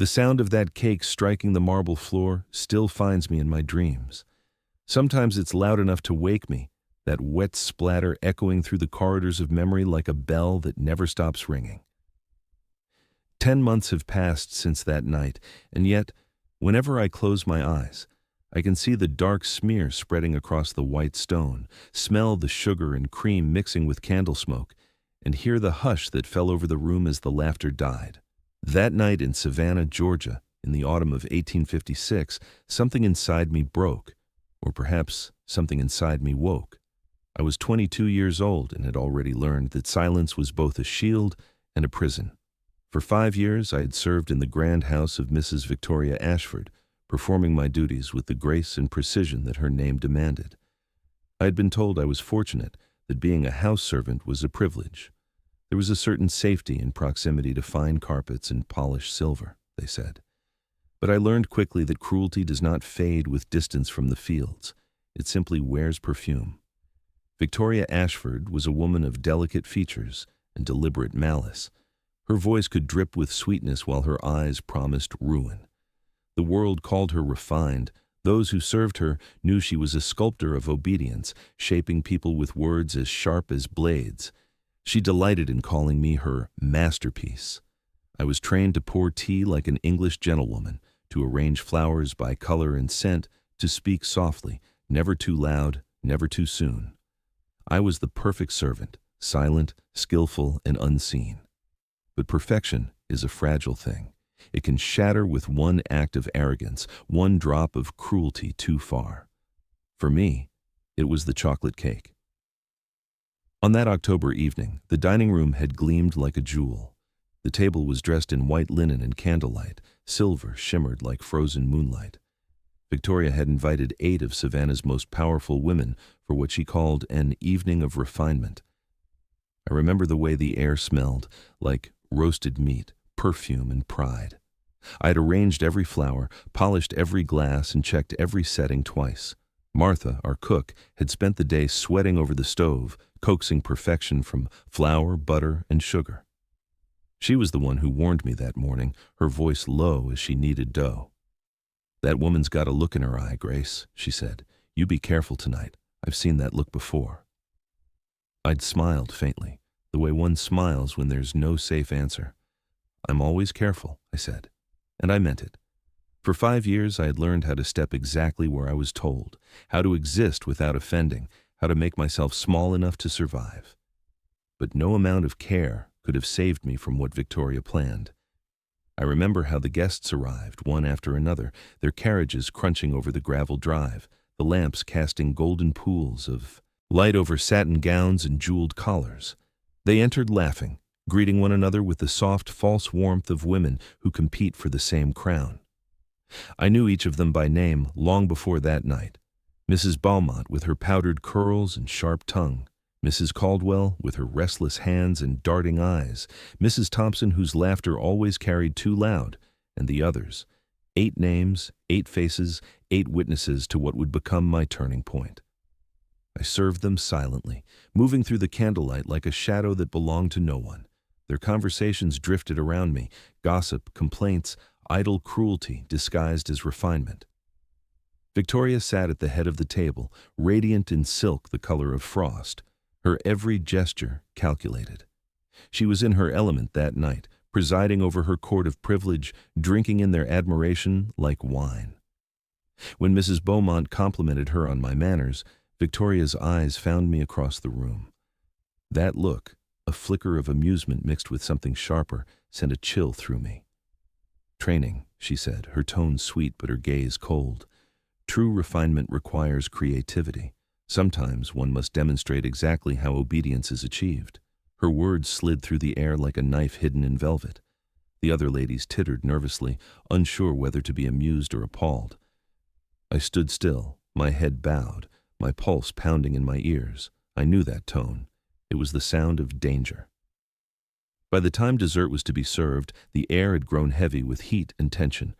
The sound of that cake striking the marble floor still finds me in my dreams. Sometimes it's loud enough to wake me, that wet splatter echoing through the corridors of memory like a bell that never stops ringing. 10 months have passed since that night, and yet, whenever I close my eyes, I can see the dark smear spreading across the white stone, smell the sugar and cream mixing with candle smoke, and hear the hush that fell over the room as the laughter died. That night in Savannah, Georgia, in the autumn of 1856, something inside me broke, or perhaps something inside me woke. I was 22 years old and had already learned that silence was both a shield and a prison. For 5 years I had served in the grand house of Mrs. Victoria Ashford, performing my duties with the grace and precision that her name demanded. I had been told I was fortunate, that being a house servant was a privilege. There was a certain safety in proximity to fine carpets and polished silver, they said. But I learned quickly that cruelty does not fade with distance from the fields. It simply wears perfume. Victoria Ashford was a woman of delicate features and deliberate malice. Her voice could drip with sweetness while her eyes promised ruin. The world called her refined. Those who served her knew she was a sculptor of obedience, shaping people with words as sharp as blades. She delighted in calling me her masterpiece. I was trained to pour tea like an English gentlewoman, to arrange flowers by color and scent, to speak softly, never too loud, never too soon. I was the perfect servant, silent, skillful, and unseen. But perfection is a fragile thing. It can shatter with one act of arrogance, one drop of cruelty too far. For me, it was the chocolate cake. On that October evening, the dining room had gleamed like a jewel. The table was dressed in white linen and candlelight. Silver shimmered like frozen moonlight. Victoria had invited 8 of Savannah's most powerful women for what she called an evening of refinement. I remember the way the air smelled, like roasted meat, perfume, and pride. I had arranged every flower, polished every glass, and checked every setting twice. Martha, our cook, had spent the day sweating over the stove, coaxing perfection from flour, butter, and sugar. She was the one who warned me that morning, her voice low as she kneaded dough. "That woman's got a look in her eye, Grace," she said. "You be careful tonight. I've seen that look before." I'd smiled faintly, the way one smiles when there's no safe answer. "I'm always careful," I said, and I meant it. For 5 years I had learned how to step exactly where I was told, how to exist without offending, how to make myself small enough to survive. But no amount of care could have saved me from what Victoria planned. I remember how the guests arrived, one after another, their carriages crunching over the gravel drive, the lamps casting golden pools of light over satin gowns and jeweled collars. They entered laughing, greeting one another with the soft, false warmth of women who compete for the same crown. I knew each of them by name long before that night. Mrs. Beaumont with her powdered curls and sharp tongue, Mrs. Caldwell with her restless hands and darting eyes, Mrs. Thompson whose laughter always carried too loud, and the others. 8 names, 8 faces, 8 witnesses to what would become my turning point. I served them silently, moving through the candlelight like a shadow that belonged to no one. Their conversations drifted around me, gossip, complaints, idle cruelty disguised as refinement. Victoria sat at the head of the table, radiant in silk the color of frost, her every gesture calculated. She was in her element that night, presiding over her court of privilege, drinking in their admiration like wine. When Mrs. Beaumont complimented her on my manners, Victoria's eyes found me across the room. That look, a flicker of amusement mixed with something sharper, sent a chill through me. "Training," she said, her tone sweet but her gaze cold. "True refinement requires creativity. Sometimes one must demonstrate exactly how obedience is achieved." Her words slid through the air like a knife hidden in velvet. The other ladies tittered nervously, unsure whether to be amused or appalled. I stood still, my head bowed, my pulse pounding in my ears. I knew that tone. It was the sound of danger. By the time dessert was to be served, the air had grown heavy with heat and tension.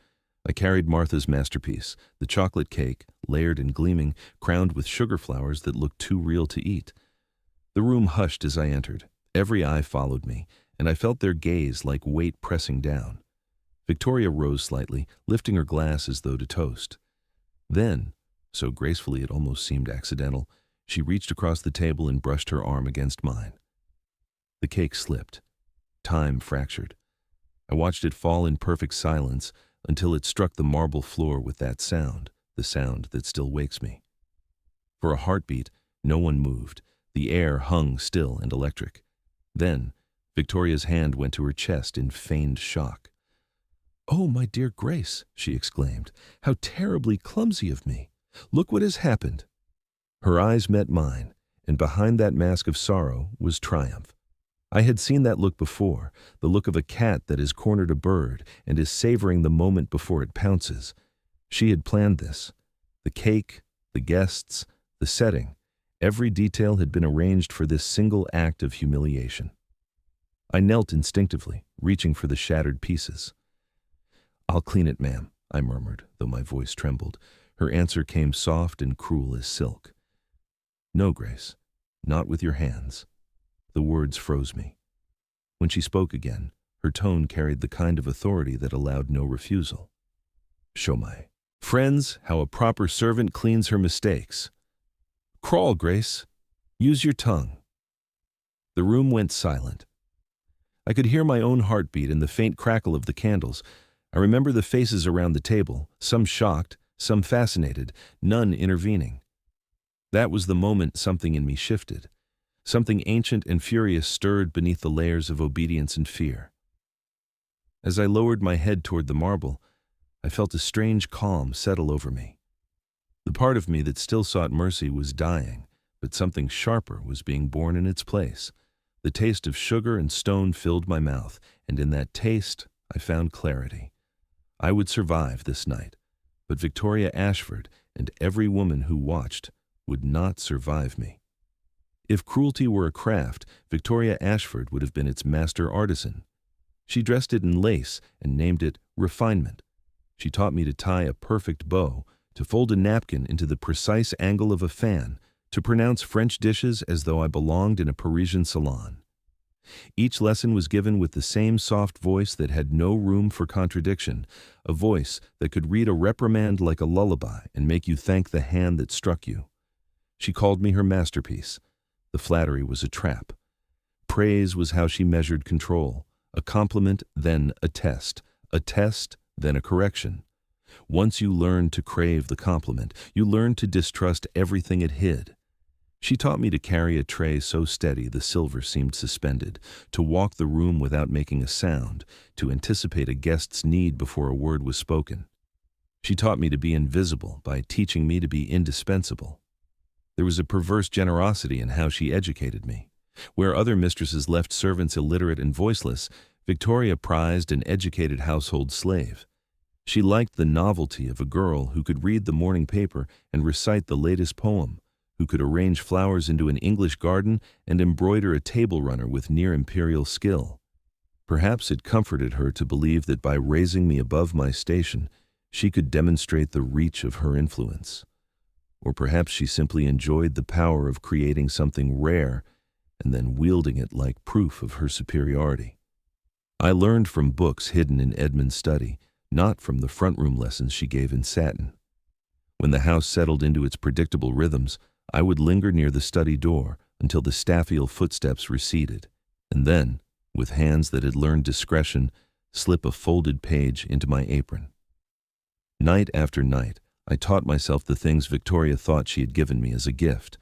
I carried Martha's masterpiece, the chocolate cake, layered and gleaming, crowned with sugar flowers that looked too real to eat. The room hushed as I entered. Every eye followed me, and I felt their gaze like weight pressing down. Victoria rose slightly, lifting her glass as though to toast. Then, so gracefully it almost seemed accidental, she reached across the table and brushed her arm against mine. The cake slipped. Time fractured. I watched it fall in perfect silence until it struck the marble floor with that sound, the sound that still wakes me. For a heartbeat, no one moved. The air hung still and electric. Then, Victoria's hand went to her chest in feigned shock. "Oh, my dear Grace," she exclaimed, "how terribly clumsy of me! Look what has happened." Her eyes met mine, and behind that mask of sorrow was triumph. I had seen that look before, the look of a cat that has cornered a bird and is savoring the moment before it pounces. She had planned this. The cake, the guests, the setting, every detail had been arranged for this single act of humiliation. I knelt instinctively, reaching for the shattered pieces. "I'll clean it, ma'am," I murmured, though my voice trembled. Her answer came soft and cruel as silk. "No, Grace, not with your hands." The words froze me. When she spoke again, her tone carried the kind of authority that allowed no refusal. "Show my friends how a proper servant cleans her mistakes. Crawl, Grace. Use your tongue." The room went silent. I could hear my own heartbeat and the faint crackle of the candles. I remember the faces around the table, some shocked, some fascinated, none intervening. That was the moment something in me shifted. Something ancient and furious stirred beneath the layers of obedience and fear. As I lowered my head toward the marble, I felt a strange calm settle over me. The part of me that still sought mercy was dying, but something sharper was being born in its place. The taste of sugar and stone filled my mouth, and in that taste I found clarity. I would survive this night, but Victoria Ashford and every woman who watched would not survive me. If cruelty were a craft, Victoria Ashford would have been its master artisan. She dressed it in lace and named it refinement. She taught me to tie a perfect bow, to fold a napkin into the precise angle of a fan, to pronounce French dishes as though I belonged in a Parisian salon. Each lesson was given with the same soft voice that had no room for contradiction, a voice that could read a reprimand like a lullaby and make you thank the hand that struck you. She called me her masterpiece. The flattery was a trap. Praise was how she measured control, a compliment, then a test, then a correction. Once you learned to crave the compliment, you learned to distrust everything it hid. She taught me to carry a tray so steady the silver seemed suspended, to walk the room without making a sound, to anticipate a guest's need before a word was spoken. She taught me to be invisible by teaching me to be indispensable. There was a perverse generosity in how she educated me. Where other mistresses left servants illiterate and voiceless, Victoria prized an educated household slave. She liked the novelty of a girl who could read the morning paper and recite the latest poem, who could arrange flowers into an English garden and embroider a table runner with near-imperial skill. Perhaps it comforted her to believe that by raising me above my station, she could demonstrate the reach of her influence. Or perhaps she simply enjoyed the power of creating something rare and then wielding it like proof of her superiority. I learned from books hidden in Edmund's study, not from the front-room lessons she gave in satin. When the house settled into its predictable rhythms, I would linger near the study door until the staffiel footsteps receded, and then, with hands that had learned discretion, slip a folded page into my apron. Night after night, I taught myself the things Victoria thought she had given me as a gift.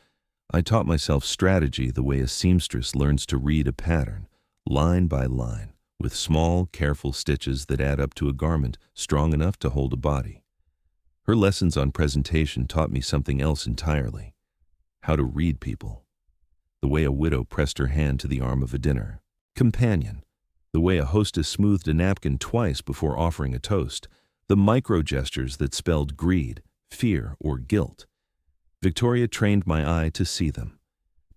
I taught myself strategy the way a seamstress learns to read a pattern, line by line, with small, careful stitches that add up to a garment strong enough to hold a body. Her lessons on presentation taught me something else entirely: how to read people. The way a widow pressed her hand to the arm of a dinner companion, the way a hostess smoothed a napkin twice before offering a toast, the micro-gestures that spelled greed, fear, or guilt. Victoria trained my eye to see them.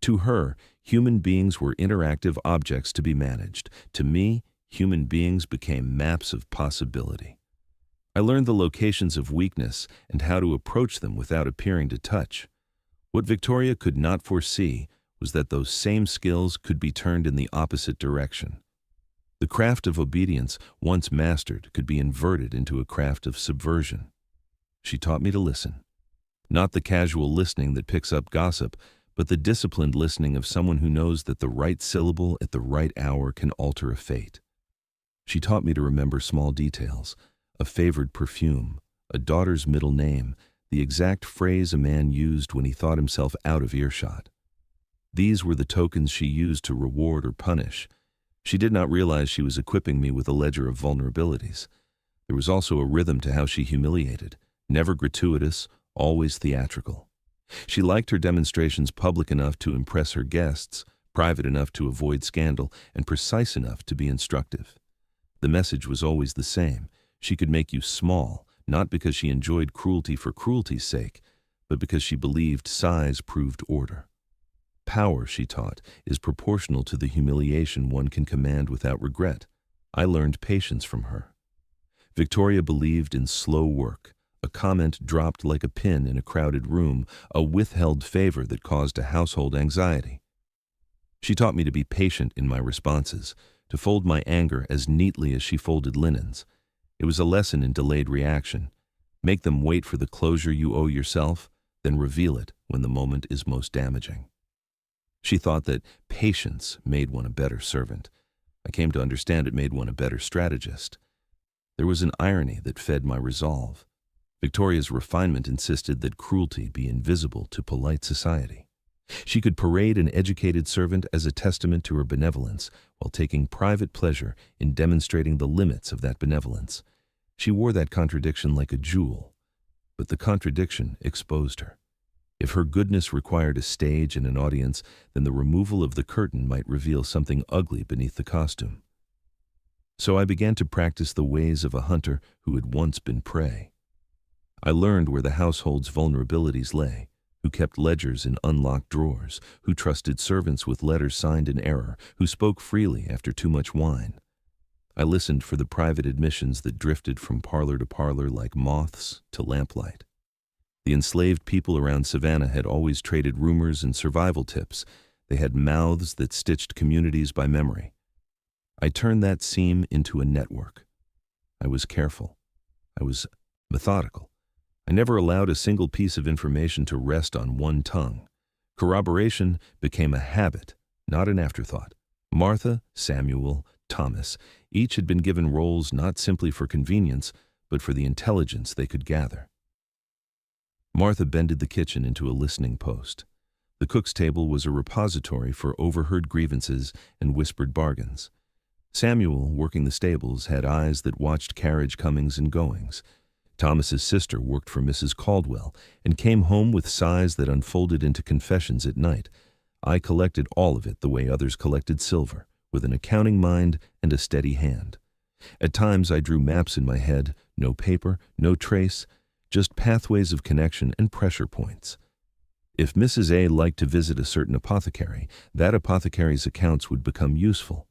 To her, human beings were interactive objects to be managed. To me, human beings became maps of possibility. I learned the locations of weakness and how to approach them without appearing to touch. What Victoria could not foresee was that those same skills could be turned in the opposite direction. The craft of obedience, once mastered, could be inverted into a craft of subversion. She taught me to listen. Not the casual listening that picks up gossip, but the disciplined listening of someone who knows that the right syllable at the right hour can alter a fate. She taught me to remember small details, a favored perfume, a daughter's middle name, the exact phrase a man used when he thought himself out of earshot. These were the tokens she used to reward or punish. She did not realize she was equipping me with a ledger of vulnerabilities. There was also a rhythm to how she humiliated, never gratuitous, always theatrical. She liked her demonstrations public enough to impress her guests, private enough to avoid scandal, and precise enough to be instructive. The message was always the same. She could make you small, not because she enjoyed cruelty for cruelty's sake, but because she believed size proved order. Power, she taught, is proportional to the humiliation one can command without regret. I learned patience from her. Victoria believed in slow work, a comment dropped like a pin in a crowded room, a withheld favor that caused a household anxiety. She taught me to be patient in my responses, to fold my anger as neatly as she folded linens. It was a lesson in delayed reaction. Make them wait for the closure you owe yourself, then reveal it when the moment is most damaging. She thought that patience made one a better servant. I came to understand it made one a better strategist. There was an irony that fed my resolve. Victoria's refinement insisted that cruelty be invisible to polite society. She could parade an educated servant as a testament to her benevolence, while taking private pleasure in demonstrating the limits of that benevolence. She wore that contradiction like a jewel, but the contradiction exposed her. If her goodness required a stage and an audience, then the removal of the curtain might reveal something ugly beneath the costume. So I began to practice the ways of a hunter who had once been prey. I learned where the household's vulnerabilities lay, who kept ledgers in unlocked drawers, who trusted servants with letters signed in error, who spoke freely after too much wine. I listened for the private admissions that drifted from parlor to parlor like moths to lamplight. The enslaved people around Savannah had always traded rumors and survival tips. They had mouths that stitched communities by memory. I turned that seam into a network. I was careful. I was methodical. I never allowed a single piece of information to rest on one tongue. Corroboration became a habit, not an afterthought. Martha, Samuel, Thomas, each had been given roles not simply for convenience, but for the intelligence they could gather. Martha bended the kitchen into a listening post. The cook's table was a repository for overheard grievances and whispered bargains. Samuel, working the stables, had eyes that watched carriage comings and goings. Thomas's sister worked for Mrs. Caldwell and came home with sighs that unfolded into confessions at night. I collected all of it the way others collected silver, with an accounting mind and a steady hand. At times I drew maps in my head, no paper, no trace, just pathways of connection and pressure points. If Mrs. A liked to visit a certain apothecary, that apothecary's accounts would become useful.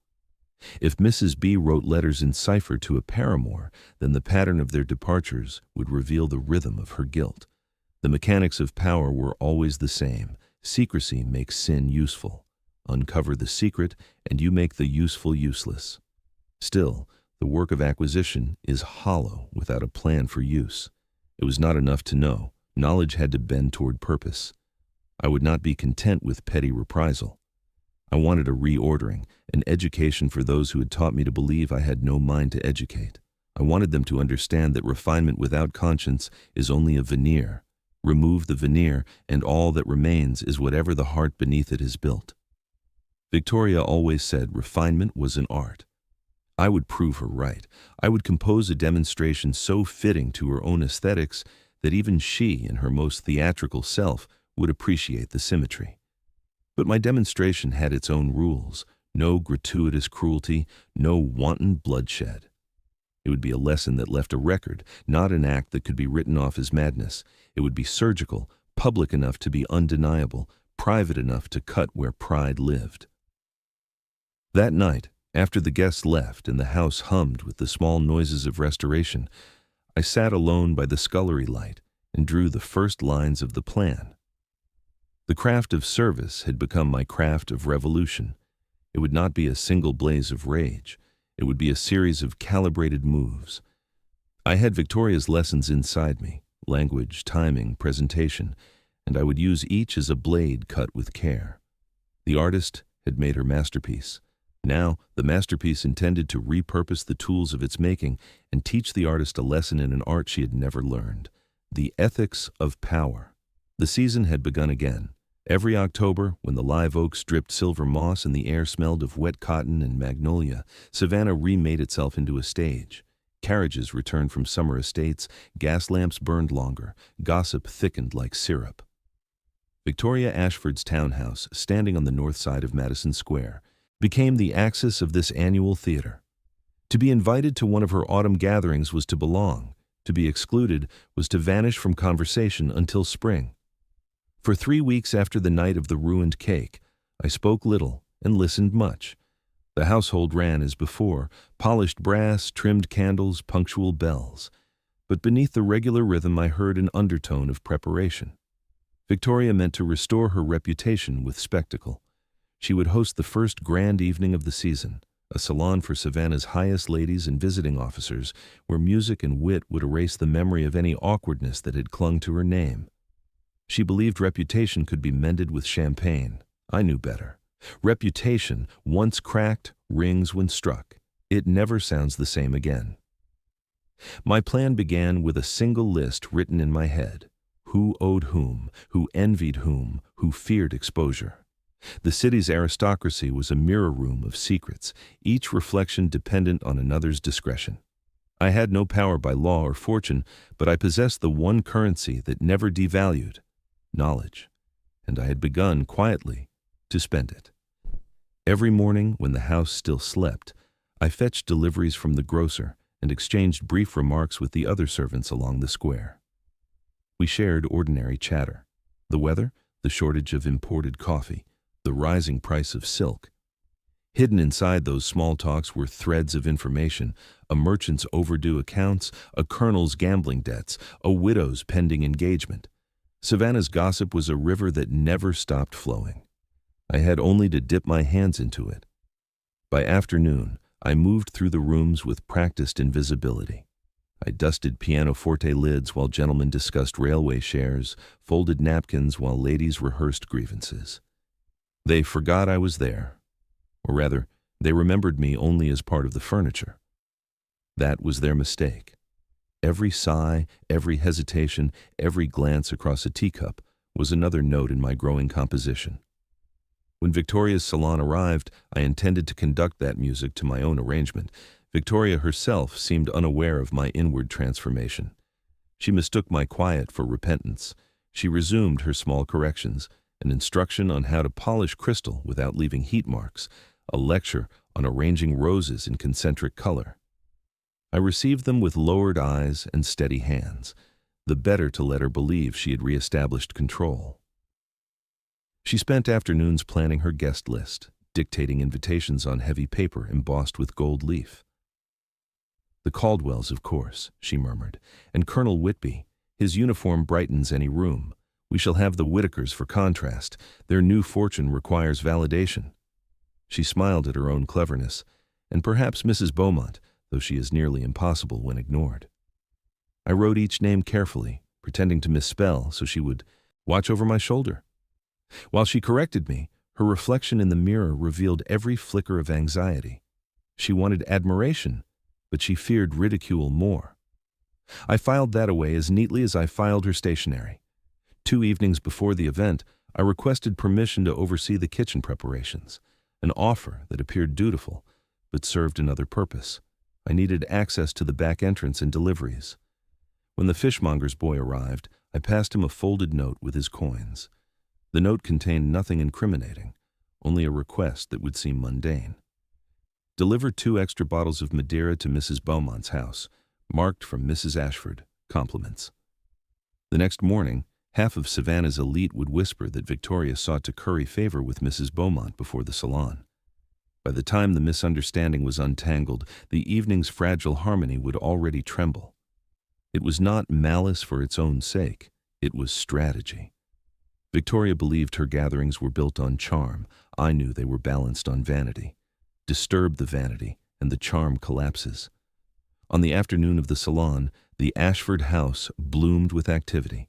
If Mrs. B wrote letters in cipher to a paramour, then the pattern of their departures would reveal the rhythm of her guilt. The mechanics of power were always the same. Secrecy makes sin useful. Uncover the secret, and you make the useful useless. Still, the work of acquisition is hollow without a plan for use. It was not enough to know. Knowledge had to bend toward purpose. I would not be content with petty reprisal. I wanted a reordering, an education for those who had taught me to believe I had no mind to educate. I wanted them to understand that refinement without conscience is only a veneer. Remove the veneer, and all that remains is whatever the heart beneath it has built. Victoria always said refinement was an art. I would prove her right. I would compose a demonstration so fitting to her own aesthetics that even she, in her most theatrical self, would appreciate the symmetry. But my demonstration had its own rules. No gratuitous cruelty, no wanton bloodshed. It would be a lesson that left a record, not an act that could be written off as madness. It would be surgical, public enough to be undeniable, private enough to cut where pride lived. That night, after the guests left and the house hummed with the small noises of restoration, I sat alone by the scullery light and drew the first lines of the plan. The craft of service had become my craft of revolution. It would not be a single blaze of rage. It would be a series of calibrated moves. I had Victoria's lessons inside me: language, timing, presentation, and I would use each as a blade cut with care. The artist had made her masterpiece. Now, the masterpiece intended to repurpose the tools of its making and teach the artist a lesson in an art she had never learned: the ethics of power. The season had begun again. Every October, when the live oaks dripped silver moss and the air smelled of wet cotton and magnolia, Savannah remade itself into a stage. Carriages returned from summer estates, gas lamps burned longer, gossip thickened like syrup. Victoria Ashford's townhouse, standing on the north side of Madison Square, became the axis of this annual theater. To be invited to one of her autumn gatherings was to belong. To be excluded was to vanish from conversation until spring. For 3 weeks after the night of the ruined cake, I spoke little and listened much. The household ran as before: polished brass, trimmed candles, punctual bells. But beneath the regular rhythm I heard an undertone of preparation. Victoria meant to restore her reputation with spectacle. She would host the first grand evening of the season, a salon for Savannah's highest ladies and visiting officers, where music and wit would erase the memory of any awkwardness that had clung to her name. She believed reputation could be mended with champagne. I knew better. Reputation, once cracked, rings when struck. It never sounds the same again. My plan began with a single list written in my head: who owed whom, who envied whom, who feared exposure. The city's aristocracy was a mirror room of secrets, each reflection dependent on another's discretion. I had no power by law or fortune, but I possessed the one currency that never devalued: knowledge, and I had begun, quietly, to spend it. Every morning, when the house still slept, I fetched deliveries from the grocer and exchanged brief remarks with the other servants along the square. We shared ordinary chatter: the weather, the shortage of imported coffee, the rising price of silk. Hidden inside those small talks were threads of information: a merchant's overdue accounts, a colonel's gambling debts, a widow's pending engagement. Savannah's gossip was a river that never stopped flowing. I had only to dip my hands into it. By afternoon, I moved through the rooms with practiced invisibility. I dusted pianoforte lids while gentlemen discussed railway shares, folded napkins while ladies rehearsed grievances. They forgot I was there. Or rather, they remembered me only as part of the furniture. That was their mistake. Every sigh, every hesitation, every glance across a teacup was another note in my growing composition. When Victoria's salon arrived, I intended to conduct that music to my own arrangement. Victoria herself seemed unaware of my inward transformation. She mistook my quiet for repentance. She resumed her small corrections: an instruction on how to polish crystal without leaving heat marks, a lecture on arranging roses in concentric color. I received them with lowered eyes and steady hands, the better to let her believe she had reestablished control. She spent afternoons planning her guest list, dictating invitations on heavy paper embossed with gold leaf. "The Caldwells, of course," she murmured, "and Colonel Whitby. His uniform brightens any room. We shall have the Whitakers for contrast. Their new fortune requires validation." She smiled at her own cleverness, and perhaps Mrs. Beaumont, though she is nearly impossible when ignored. I wrote each name carefully, pretending to misspell so she would watch over my shoulder. While she corrected me, her reflection in the mirror revealed every flicker of anxiety. She wanted admiration, but she feared ridicule more. I filed that away as neatly as I filed her stationery. 2 evenings before the event, I requested permission to oversee the kitchen preparations, an offer that appeared dutiful, but served another purpose. I needed access to the back entrance and deliveries. When the fishmonger's boy arrived, I passed him a folded note with his coins. The note contained nothing incriminating, only a request that would seem mundane. "Deliver 2 extra bottles of Madeira to Mrs. Beaumont's house, marked from Mrs. Ashford, compliments." The next morning, half of Savannah's elite would whisper that Victoria sought to curry favor with Mrs. Beaumont before the salon. By the time the misunderstanding was untangled, the evening's fragile harmony would already tremble. It was not malice for its own sake, it was strategy. Victoria believed her gatherings were built on charm. I knew they were balanced on vanity. Disturb the vanity, and the charm collapses. On the afternoon of the salon, the Ashford house bloomed with activity.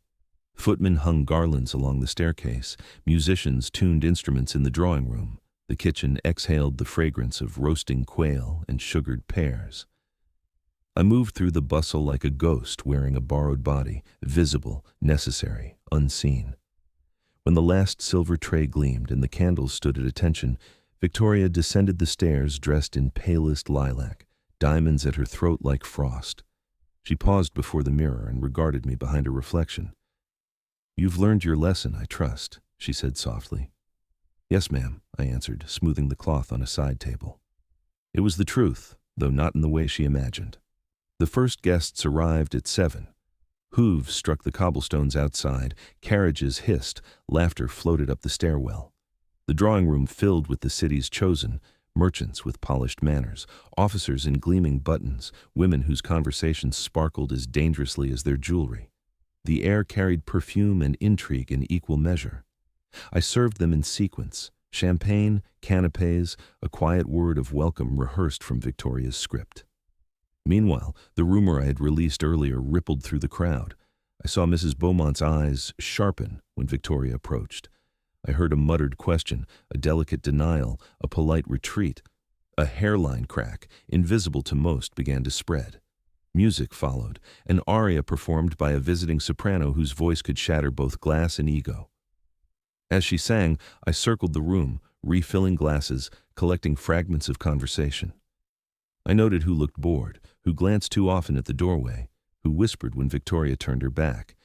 Footmen hung garlands along the staircase, musicians tuned instruments in the drawing room, the kitchen exhaled the fragrance of roasting quail and sugared pears. I moved through the bustle like a ghost wearing a borrowed body, visible, necessary, unseen. When the last silver tray gleamed and the candles stood at attention, Victoria descended the stairs dressed in palest lilac, diamonds at her throat like frost. She paused before the mirror and regarded me behind her reflection. "You've learned your lesson, I trust," she said softly. "Yes, ma'am," I answered, smoothing the cloth on a side table. It was the truth, though not in the way she imagined. The first guests arrived at 7. Hooves struck the cobblestones outside, carriages hissed, laughter floated up the stairwell. The drawing room filled with the city's chosen, merchants with polished manners, officers in gleaming buttons, women whose conversations sparkled as dangerously as their jewelry. The air carried perfume and intrigue in equal measure. I served them in sequence: champagne, canapés, a quiet word of welcome rehearsed from Victoria's script. Meanwhile, the rumor I had released earlier rippled through the crowd. I saw Mrs. Beaumont's eyes sharpen when Victoria approached. I heard a muttered question, a delicate denial, a polite retreat. A hairline crack, invisible to most, began to spread. Music followed, an aria performed by a visiting soprano whose voice could shatter both glass and ego. As she sang, I circled the room, refilling glasses, collecting fragments of conversation. I noted who looked bored, who glanced too often at the doorway, who whispered when Victoria turned her back.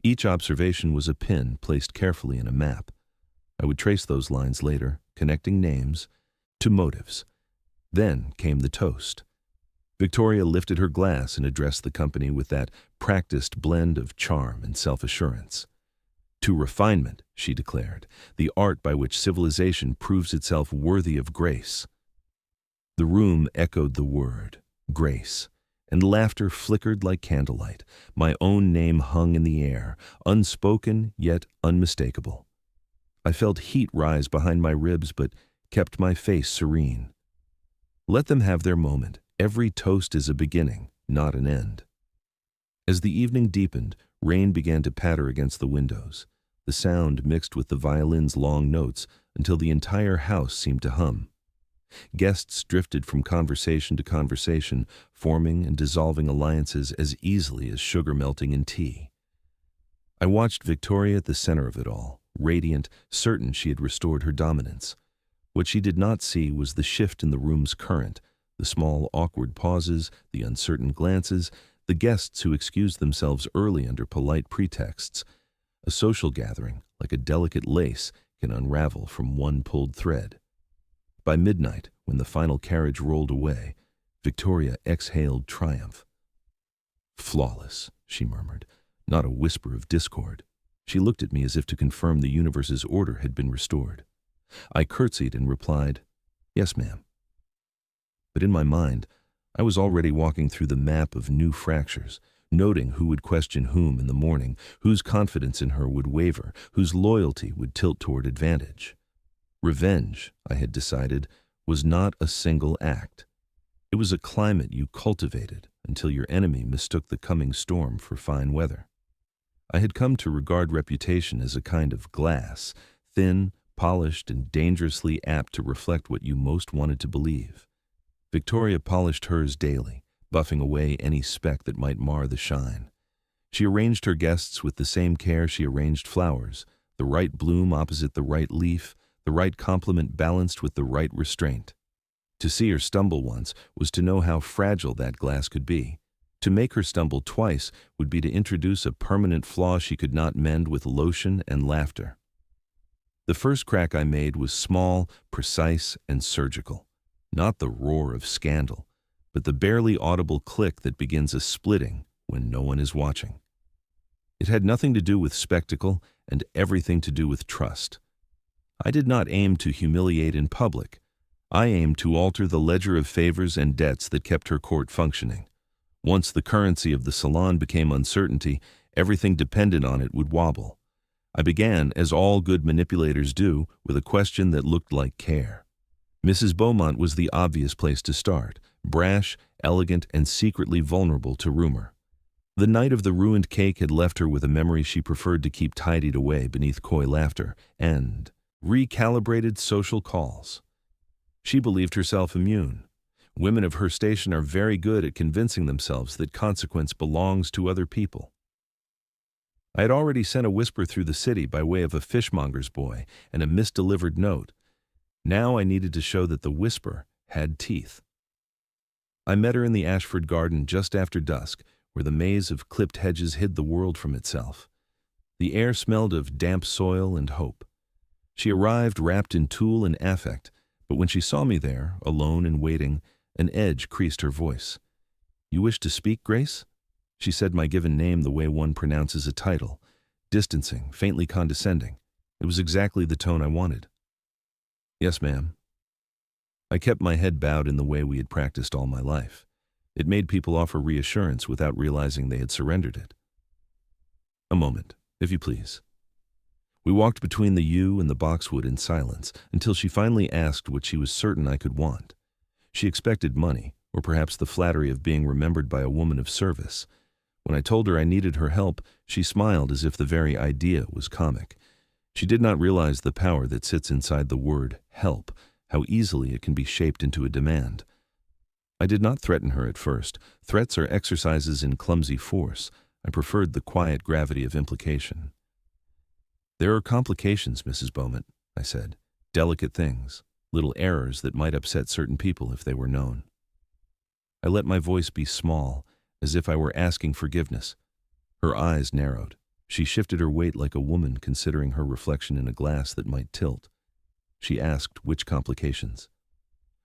Each observation was a pin placed carefully in a map. I would trace those lines later, connecting names to motives. Then came the toast. Victoria lifted her glass and addressed the company with that practiced blend of charm and self-assurance. "To refinement," she declared, "the art by which civilization proves itself worthy of grace." The room echoed the word, grace, and laughter flickered like candlelight. My own name hung in the air, unspoken yet unmistakable. I felt heat rise behind my ribs, but kept my face serene. Let them have their moment. Every toast is a beginning, not an end. As the evening deepened, rain began to patter against the windows. The sound mixed with the violin's long notes until the entire house seemed to hum. Guests drifted from conversation to conversation, forming and dissolving alliances as easily as sugar melting in tea. I watched Victoria at the center of it all, radiant, certain she had restored her dominance. What she did not see was the shift in the room's current, the small awkward pauses, the uncertain glances, the guests who excused themselves early under polite pretexts. A social gathering, like a delicate lace, can unravel from one pulled thread. By midnight, when the final carriage rolled away, Victoria exhaled triumph. "Flawless," she murmured, not a whisper of discord. She looked at me as if to confirm the universe's order had been restored. I curtsied and replied, "Yes, ma'am." But in my mind, I was already walking through the map of new fractures, noting who would question whom in the morning, whose confidence in her would waver, whose loyalty would tilt toward advantage. Revenge, I had decided, was not a single act. It was a climate you cultivated until your enemy mistook the coming storm for fine weather. I had come to regard reputation as a kind of glass, thin, polished, and dangerously apt to reflect what you most wanted to believe. Victoria polished hers daily, buffing away any speck that might mar the shine. She arranged her guests with the same care she arranged flowers, the right bloom opposite the right leaf, the right compliment balanced with the right restraint. To see her stumble once was to know how fragile that glass could be. To make her stumble twice would be to introduce a permanent flaw she could not mend with lotion and laughter. The first crack I made was small, precise, and surgical. Not the roar of scandal, but the barely audible click that begins a splitting when no one is watching. It had nothing to do with spectacle and everything to do with trust. I did not aim to humiliate in public. I aimed to alter the ledger of favors and debts that kept her court functioning. Once the currency of the salon became uncertainty, everything dependent on it would wobble. I began, as all good manipulators do, with a question that looked like care. Mrs. Beaumont was the obvious place to start, brash, elegant, and secretly vulnerable to rumor. The night of the ruined cake had left her with a memory she preferred to keep tidied away beneath coy laughter and recalibrated social calls. She believed herself immune. Women of her station are very good at convincing themselves that consequence belongs to other people. I had already sent a whisper through the city by way of a fishmonger's boy and a misdelivered note. Now I needed to show that the whisper had teeth. I met her in the Ashford garden just after dusk, where the maze of clipped hedges hid the world from itself. The air smelled of damp soil and hope. She arrived wrapped in tulle and affect, but when she saw me there, alone and waiting, an edge creased her voice. "You wish to speak, Grace?" She said my given name the way one pronounces a title, distancing, faintly condescending. It was exactly the tone I wanted. "Yes, ma'am." I kept my head bowed in the way we had practiced all my life. It made people offer reassurance without realizing they had surrendered it. "A moment, if you please." We walked between the yew and the boxwood in silence until she finally asked what she was certain I could want. She expected money, or perhaps the flattery of being remembered by a woman of service. When I told her I needed her help, she smiled as if the very idea was comic. She did not realize the power that sits inside the word help, how easily it can be shaped into a demand. I did not threaten her at first. Threats are exercises in clumsy force. I preferred the quiet gravity of implication. "There are complications, Mrs. Beaumont," I said. "Delicate things, little errors that might upset certain people if they were known." I let my voice be small, as if I were asking forgiveness. Her eyes narrowed. She shifted her weight like a woman considering her reflection in a glass that might tilt. She asked which complications.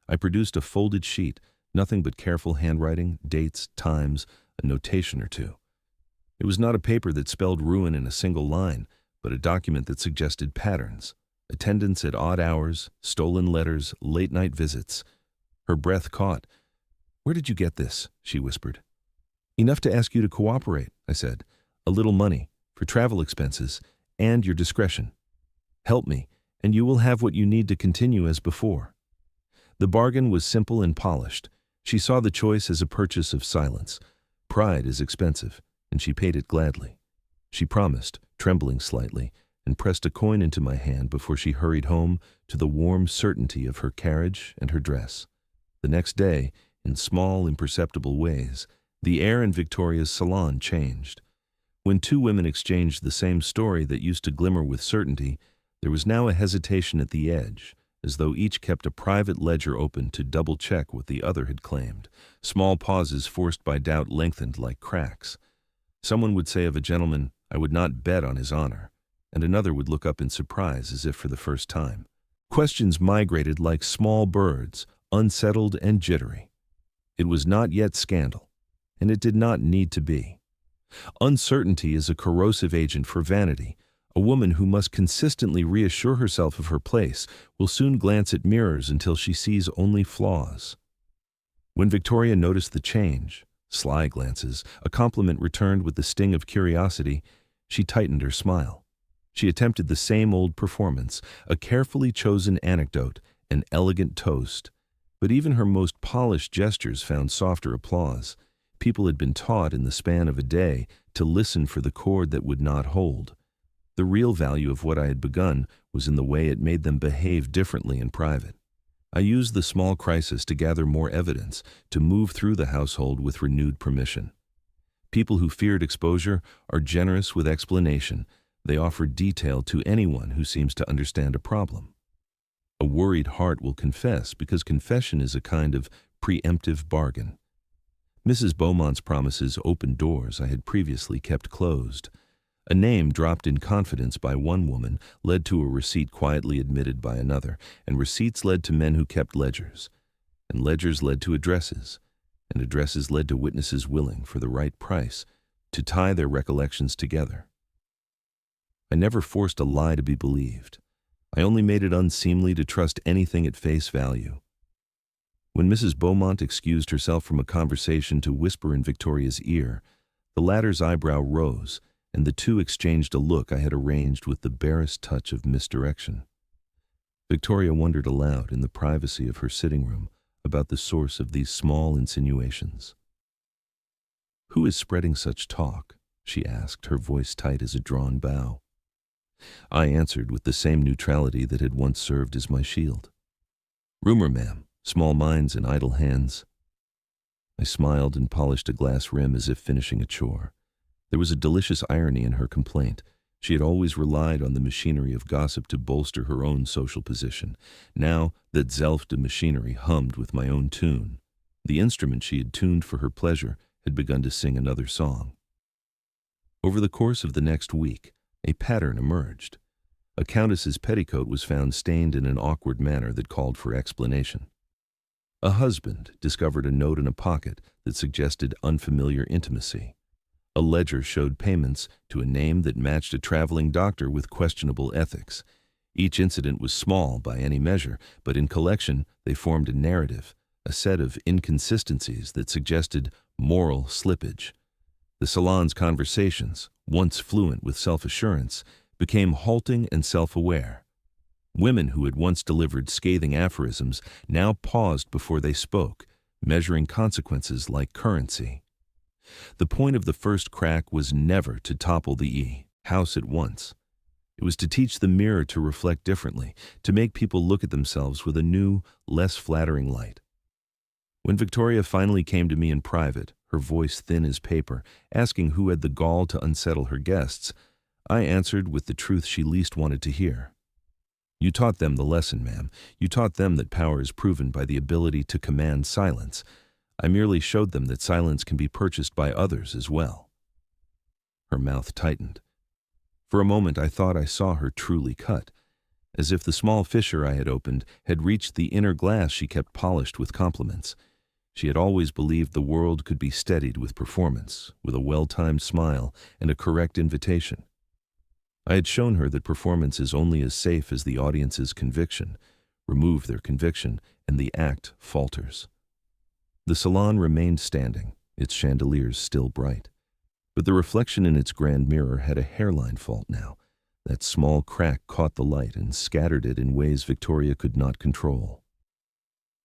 I produced a folded sheet, nothing but careful handwriting, dates, times, a notation or two. It was not a paper that spelled ruin in a single line, but a document that suggested patterns. Attendance at odd hours, stolen letters, late-night visits. Her breath caught. "Where did you get this?" she whispered. "Enough to ask you to cooperate," I said. "A little money, for travel expenses, and your discretion. Help me, and you will have what you need to continue as before." The bargain was simple and polished. She saw the choice as a purchase of silence. Pride is expensive, and she paid it gladly. She promised, trembling slightly, and pressed a coin into my hand before she hurried home to the warm certainty of her carriage and her dress. The next day, in small, imperceptible ways, the air in Victoria's salon changed. When two women exchanged the same story that used to glimmer with certainty, there was now a hesitation at the edge, as though each kept a private ledger open to double-check what the other had claimed. Small pauses forced by doubt lengthened like cracks. Someone would say of a gentleman, "I would not bet on his honor," and another would look up in surprise as if for the first time. Questions migrated like small birds, unsettled and jittery. It was not yet scandal, and it did not need to be. Uncertainty is a corrosive agent for vanity. A woman who must consistently reassure herself of her place will soon glance at mirrors until she sees only flaws. When Victoria noticed the change, sly glances, a compliment returned with the sting of curiosity, she tightened her smile. She attempted the same old performance, a carefully chosen anecdote, an elegant toast. But even her most polished gestures found softer applause. People had been taught in the span of a day to listen for the chord that would not hold. The real value of what I had begun was in the way it made them behave differently in private. I used the small crisis to gather more evidence, to move through the household with renewed permission. People who feared exposure are generous with explanation. They offer detail to anyone who seems to understand a problem. A worried heart will confess because confession is a kind of preemptive bargain. Mrs. Beaumont's promises opened doors I had previously kept closed. A name dropped in confidence by one woman led to a receipt quietly admitted by another, and receipts led to men who kept ledgers, and ledgers led to addresses, and addresses led to witnesses willing, for the right price, to tie their recollections together. I never forced a lie to be believed. I only made it unseemly to trust anything at face value. When Mrs. Beaumont excused herself from a conversation to whisper in Victoria's ear, the latter's eyebrow rose, and the two exchanged a look I had arranged with the barest touch of misdirection. Victoria wondered aloud in the privacy of her sitting room about the source of these small insinuations. "Who is spreading such talk?" she asked, her voice tight as a drawn bow. I answered with the same neutrality that had once served as my shield. "Rumor, ma'am, small minds and idle hands." I smiled and polished a glass rim as if finishing a chore. There was a delicious irony in her complaint. She had always relied on the machinery of gossip to bolster her own social position. Now that zelfde machinery hummed with my own tune. The instrument she had tuned for her pleasure had begun to sing another song. Over the course of the next week, a pattern emerged. A countess's petticoat was found stained in an awkward manner that called for explanation. A husband discovered a note in a pocket that suggested unfamiliar intimacy. A ledger showed payments to a name that matched a traveling doctor with questionable ethics. Each incident was small by any measure, but in collection they formed a narrative, a set of inconsistencies that suggested moral slippage. The salon's conversations, once fluent with self-assurance, became halting and self-aware. Women who had once delivered scathing aphorisms now paused before they spoke, measuring consequences like currency. The point of the first crack was never to topple the house at once. It was to teach the mirror to reflect differently, to make people look at themselves with a new, less flattering light. When Victoria finally came to me in private, her voice thin as paper, asking who had the gall to unsettle her guests, I answered with the truth she least wanted to hear. "You taught them the lesson, ma'am. You taught them that power is proven by the ability to command silence. I merely showed them that silence can be purchased by others as well." Her mouth tightened. For a moment I thought I saw her truly cut, as if the small fissure I had opened had reached the inner glass she kept polished with compliments. She had always believed the world could be steadied with performance, with a well-timed smile and a correct invitation. I had shown her that performance is only as safe as the audience's conviction. Remove their conviction, and the act falters. The salon remained standing, its chandeliers still bright. But the reflection in its grand mirror had a hairline fault now. That small crack caught the light and scattered it in ways Victoria could not control.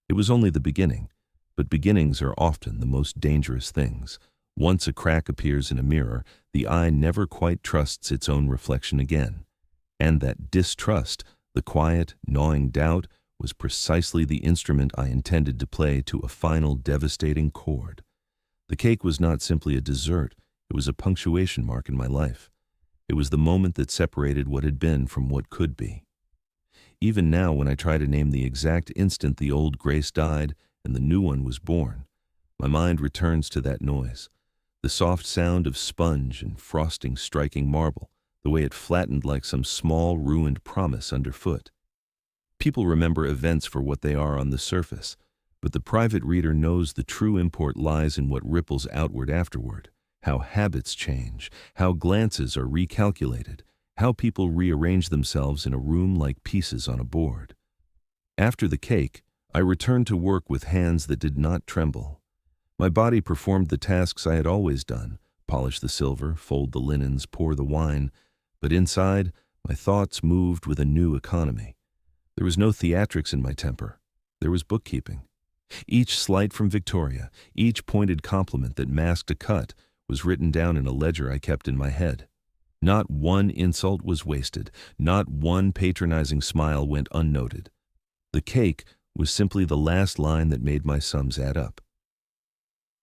It was only the beginning, but beginnings are often the most dangerous things. Once a crack appears in a mirror, the eye never quite trusts its own reflection again. And that distrust, the quiet, gnawing doubt, was precisely the instrument I intended to play to a final devastating chord. The cake was not simply a dessert, it was a punctuation mark in my life. It was the moment that separated what had been from what could be. Even now, when I try to name the exact instant the old Grace died and the new one was born, my mind returns to that noise, the soft sound of sponge and frosting striking marble, the way it flattened like some small ruined promise underfoot. People remember events for what they are on the surface, but the private reader knows the true import lies in what ripples outward afterward, how habits change, how glances are recalculated, how people rearrange themselves in a room like pieces on a board. After the cake, I returned to work with hands that did not tremble. My body performed the tasks I had always done, polish the silver, fold the linens, pour the wine, but inside, my thoughts moved with a new economy. There was no theatrics in my temper. There was bookkeeping. Each slight from Victoria, each pointed compliment that masked a cut, was written down in a ledger I kept in my head. Not one insult was wasted. Not one patronizing smile went unnoted. The cake was simply the last line that made my sums add up.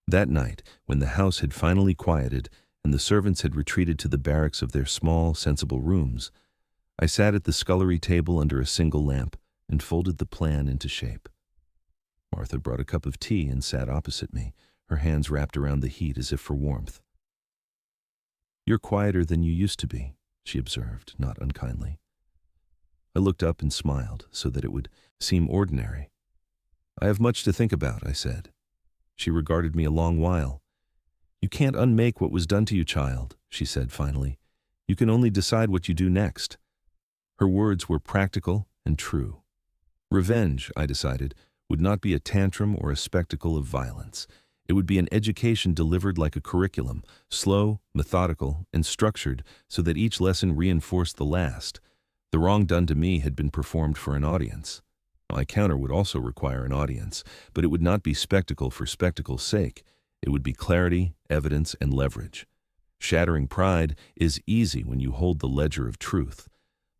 That night, when the house had finally quieted and the servants had retreated to the barracks of their small, sensible rooms, I sat at the scullery table under a single lamp and folded the plan into shape. Martha brought a cup of tea and sat opposite me, her hands wrapped around the heat as if for warmth. "You're quieter than you used to be," she observed, not unkindly. I looked up and smiled so that it would seem ordinary. "I have much to think about," I said. She regarded me a long while. "You can't unmake what was done to you, child," she said finally. "You can only decide what you do next." Her words were practical and true. Revenge, I decided, would not be a tantrum or a spectacle of violence. It would be an education delivered like a curriculum, slow, methodical, and structured so that each lesson reinforced the last. The wrong done to me had been performed for an audience. My counter would also require an audience, but it would not be spectacle for spectacle's sake. It would be clarity, evidence, and leverage. Shattering pride is easy when you hold the ledger of truth.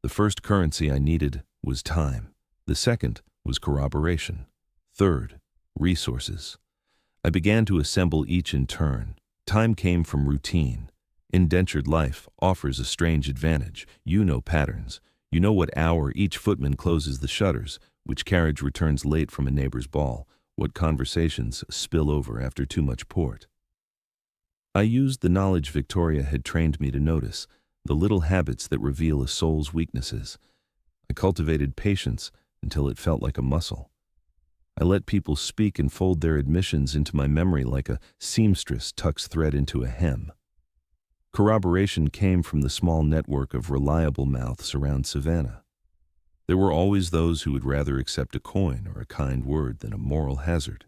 The first currency I needed was time. The second was corroboration. Third, resources. I began to assemble each in turn. Time came from routine. Indentured life offers a strange advantage. You know patterns. You know what hour each footman closes the shutters, which carriage returns late from a neighbor's ball, what conversations spill over after too much port. I used the knowledge Victoria had trained me to notice, the little habits that reveal a soul's weaknesses. I cultivated patience until it felt like a muscle. I let people speak and fold their admissions into my memory like a seamstress tucks thread into a hem. Corroboration came from the small network of reliable mouths around Savannah. There were always those who would rather accept a coin or a kind word than a moral hazard.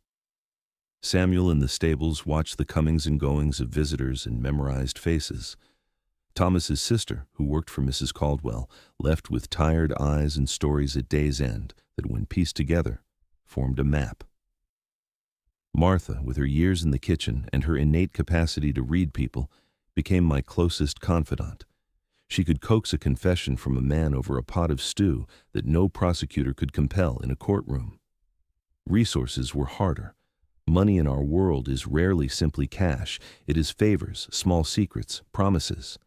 Samuel in the stables watched the comings and goings of visitors and memorized faces. Thomas's sister, who worked for Mrs. Caldwell, left with tired eyes and stories at day's end that, when pieced together, formed a map. Martha, with her years in the kitchen and her innate capacity to read people, became my closest confidant. She could coax a confession from a man over a pot of stew that no prosecutor could compel in a courtroom. Resources were harder. Money in our world is rarely simply cash. It is favors, small secrets, promises.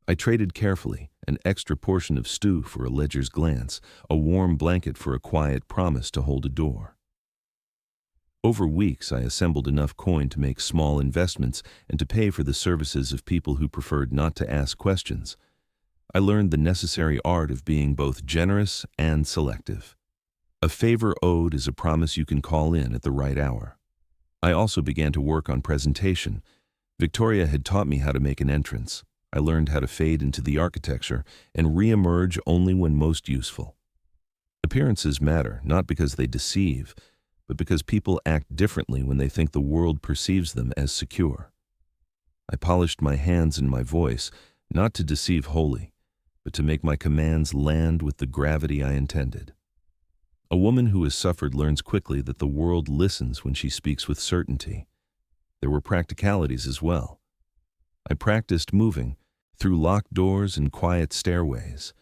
I traded carefully, an extra portion of stew for a ledger's glance, a warm blanket for a quiet promise to hold a door. Over weeks, I assembled enough coin to make small investments and to pay for the services of people who preferred not to ask questions. I learned the necessary art of being both generous and selective. A favor owed is a promise you can call in at the right hour. I also began to work on presentation. Victoria had taught me how to make an entrance. I learned how to fade into the architecture and re-emerge only when most useful. Appearances matter, not because they deceive, but because people act differently when they think the world perceives them as secure. I polished my hands and my voice, not to deceive wholly, but to make my commands land with the gravity I intended. A woman who has suffered learns quickly that the world listens when she speaks with certainty. There were practicalities as well. I practiced moving through locked doors and quiet stairways.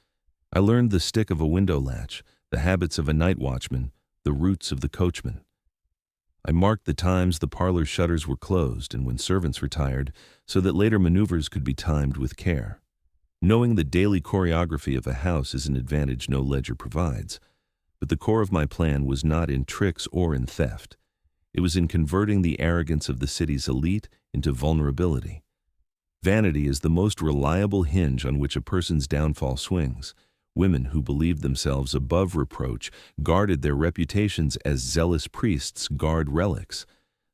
I learned the stick of a window latch, the habits of a night watchman, the roots of the coachman. I marked the times the parlor shutters were closed and when servants retired, so that later maneuvers could be timed with care. Knowing the daily choreography of a house is an advantage no ledger provides, but the core of my plan was not in tricks or in theft. It was in converting the arrogance of the city's elite into vulnerability. Vanity is the most reliable hinge on which a person's downfall swings. Women who believed themselves above reproach guarded their reputations as zealous priests guard relics.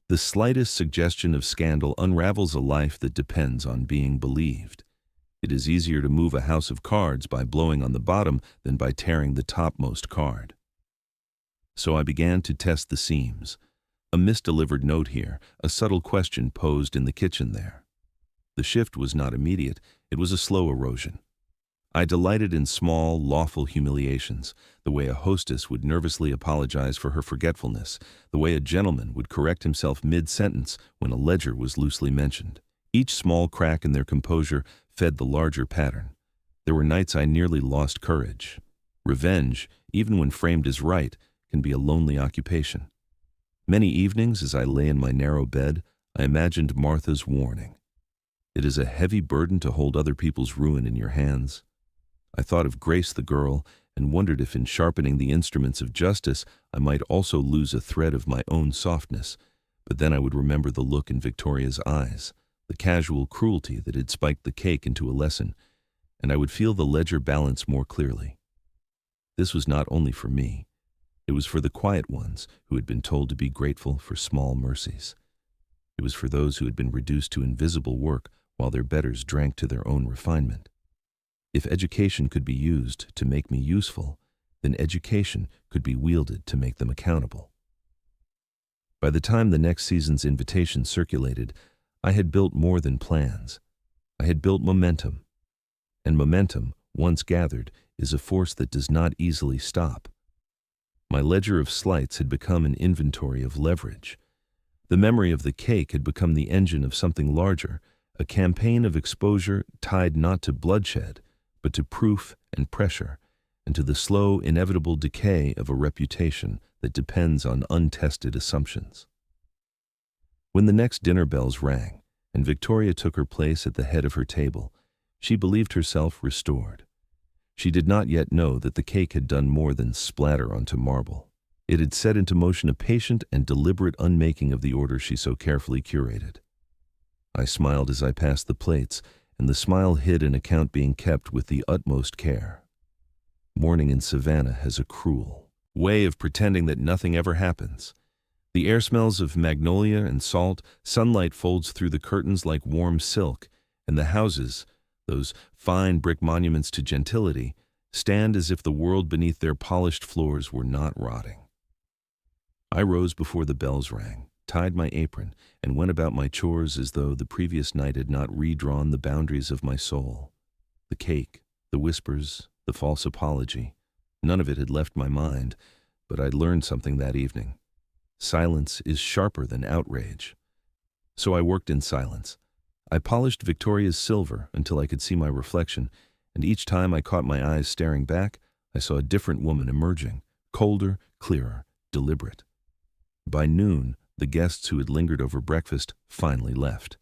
The slightest suggestion of scandal unravels a life that depends on being believed. It is easier to move a house of cards by blowing on the bottom than by tearing the topmost card. So I began to test the seams. A misdelivered note here, a subtle question posed in the kitchen there. The shift was not immediate, it was a slow erosion. I delighted in small, lawful humiliations, the way a hostess would nervously apologize for her forgetfulness, the way a gentleman would correct himself mid-sentence when a ledger was loosely mentioned. Each small crack in their composure fed the larger pattern. There were nights I nearly lost courage. Revenge, even when framed as right, can be a lonely occupation. Many evenings, as I lay in my narrow bed, I imagined Martha's warning. It is a heavy burden to hold other people's ruin in your hands. I thought of Grace the girl and wondered if in sharpening the instruments of justice I might also lose a thread of my own softness, but then I would remember the look in Victoria's eyes, the casual cruelty that had spiked the cake into a lesson, and I would feel the ledger balance more clearly. This was not only for me. It was for the quiet ones who had been told to be grateful for small mercies. It was for those who had been reduced to invisible work while their betters drank to their own refinement. If education could be used to make me useful, then education could be wielded to make them accountable. By the time the next season's invitation circulated, I had built more than plans. I had built momentum. And momentum, once gathered, is a force that does not easily stop. My ledger of slights had become an inventory of leverage. The memory of the cake had become the engine of something larger, a campaign of exposure tied not to bloodshed, but to proof and pressure, and to the slow, inevitable decay of a reputation that depends on untested assumptions. When the next dinner bells rang, and Victoria took her place at the head of her table, she believed herself restored. She did not yet know that the cake had done more than splatter onto marble. It had set into motion a patient and deliberate unmaking of the order she so carefully curated. I smiled as I passed the plates, and the smile hid an account being kept with the utmost care. Morning in Savannah has a cruel way of pretending that nothing ever happens. The air smells of magnolia and salt, sunlight folds through the curtains like warm silk, and the houses, those fine brick monuments to gentility, stand as if the world beneath their polished floors were not rotting. I rose before the bells rang, tied my apron, and went about my chores as though the previous night had not redrawn the boundaries of my soul. The cake, the whispers, the false apology, none of it had left my mind, but I'd learned something that evening. Silence is sharper than outrage. So I worked in silence. I polished Victoria's silver until I could see my reflection, and each time I caught my eyes staring back, I saw a different woman emerging, colder, clearer, deliberate. By noon, the guests who had lingered over breakfast finally left.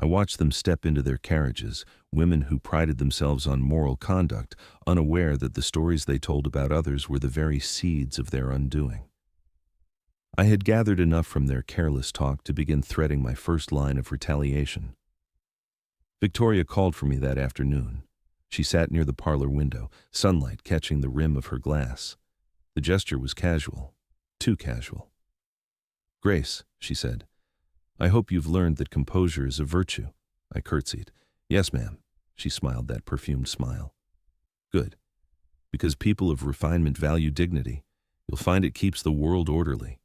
I watched them step into their carriages, women who prided themselves on moral conduct, unaware that the stories they told about others were the very seeds of their undoing. I had gathered enough from their careless talk to begin threading my first line of retaliation. Victoria called for me that afternoon. She sat near the parlor window, sunlight catching the rim of her glass. The gesture was casual, too casual. "Grace," she said, "I hope you've learned that composure is a virtue." I curtsied. "Yes, ma'am." She smiled that perfumed smile. "Good. Because people of refinement value dignity. You'll find it keeps the world orderly."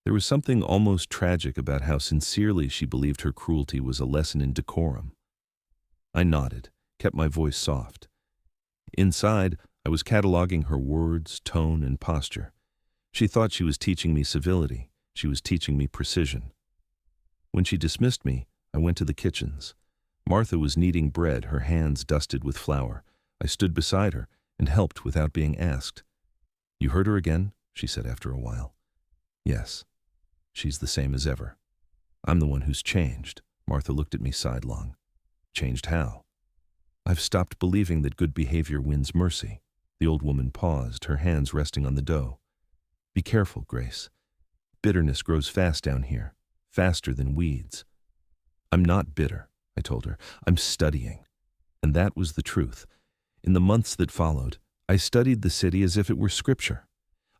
There was something almost tragic about how sincerely she believed her cruelty was a lesson in decorum. I nodded, kept my voice soft. Inside, I was cataloging her words, tone, and posture. She thought she was teaching me civility. She was teaching me precision. When she dismissed me, I went to the kitchens. Martha was kneading bread, her hands dusted with flour. I stood beside her and helped without being asked. "You heard her again?" she said after a while. "Yes. She's the same as ever." "I'm the one who's changed." Martha looked at me sidelong. "Changed how?" "I've stopped believing that good behavior wins mercy." The old woman paused, her hands resting on the dough. "Be careful, Grace. Bitterness grows fast down here, faster than weeds." "I'm not bitter," I told her. "I'm studying." And that was the truth. In the months that followed, I studied the city as if it were scripture.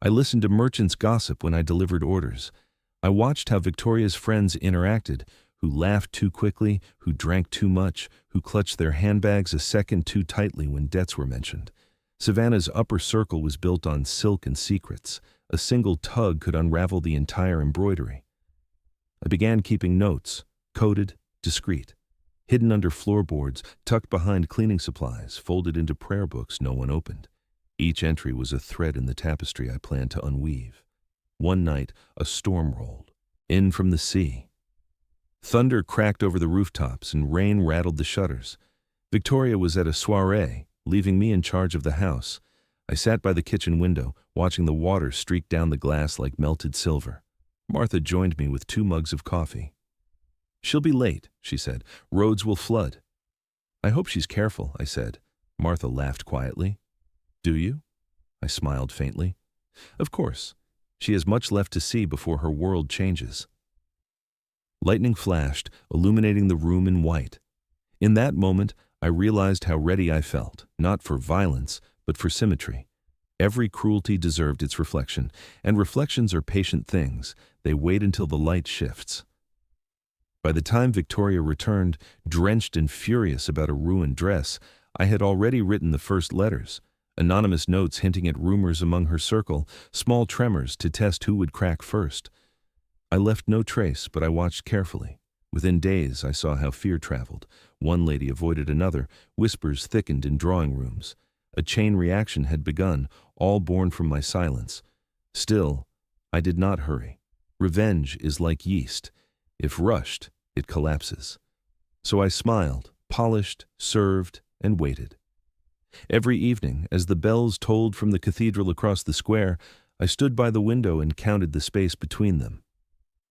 I listened to merchants' gossip when I delivered orders. I watched how Victoria's friends interacted, who laughed too quickly, who drank too much, who clutched their handbags a second too tightly when debts were mentioned. Savannah's upper circle was built on silk and secrets. A single tug could unravel the entire embroidery. I began keeping notes, coded, discreet, hidden under floorboards, tucked behind cleaning supplies, folded into prayer books no one opened. Each entry was a thread in the tapestry I planned to unweave. One night, a storm rolled in from the sea. Thunder cracked over the rooftops and rain rattled the shutters. Victoria was at a soiree, leaving me in charge of the house. I sat by the kitchen window, watching the water streak down the glass like melted silver. Martha joined me with 2 mugs of coffee. "She'll be late," she said. "Roads will flood." "I hope she's careful," I said. Martha laughed quietly. "Do you?" I smiled faintly. "Of course. She has much left to see before her world changes." Lightning flashed, illuminating the room in white. In that moment, I realized how ready I felt, not for violence, but for symmetry. Every cruelty deserved its reflection, and reflections are patient things. They wait until the light shifts. By the time Victoria returned, drenched and furious about a ruined dress, I had already written the first letters. Anonymous notes hinting at rumors among her circle, small tremors to test who would crack first. I left no trace, but I watched carefully. Within days, I saw how fear traveled. One lady avoided another, whispers thickened in drawing rooms. A chain reaction had begun, all born from my silence. Still, I did not hurry. Revenge is like yeast. If rushed, it collapses. So I smiled, polished, served, and waited. Every evening, as the bells tolled from the cathedral across the square, I stood by the window and counted the space between them.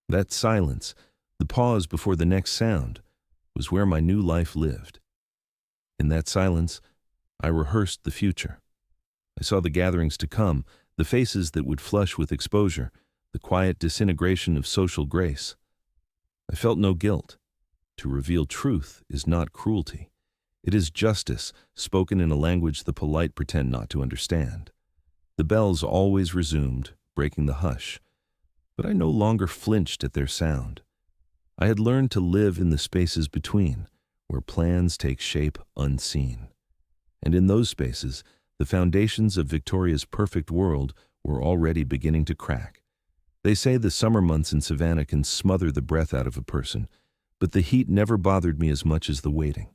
That silence, the pause before the next sound, was where my new life lived. In that silence, I rehearsed the future. I saw the gatherings to come, the faces that would flush with exposure, the quiet disintegration of social grace. I felt no guilt. To reveal truth is not cruelty. It is justice, spoken in a language the polite pretend not to understand. The bells always resumed, breaking the hush, but I no longer flinched at their sound. I had learned to live in the spaces between, where plans take shape unseen. And in those spaces, the foundations of Victoria's perfect world were already beginning to crack. They say the summer months in Savannah can smother the breath out of a person, but the heat never bothered me as much as the waiting.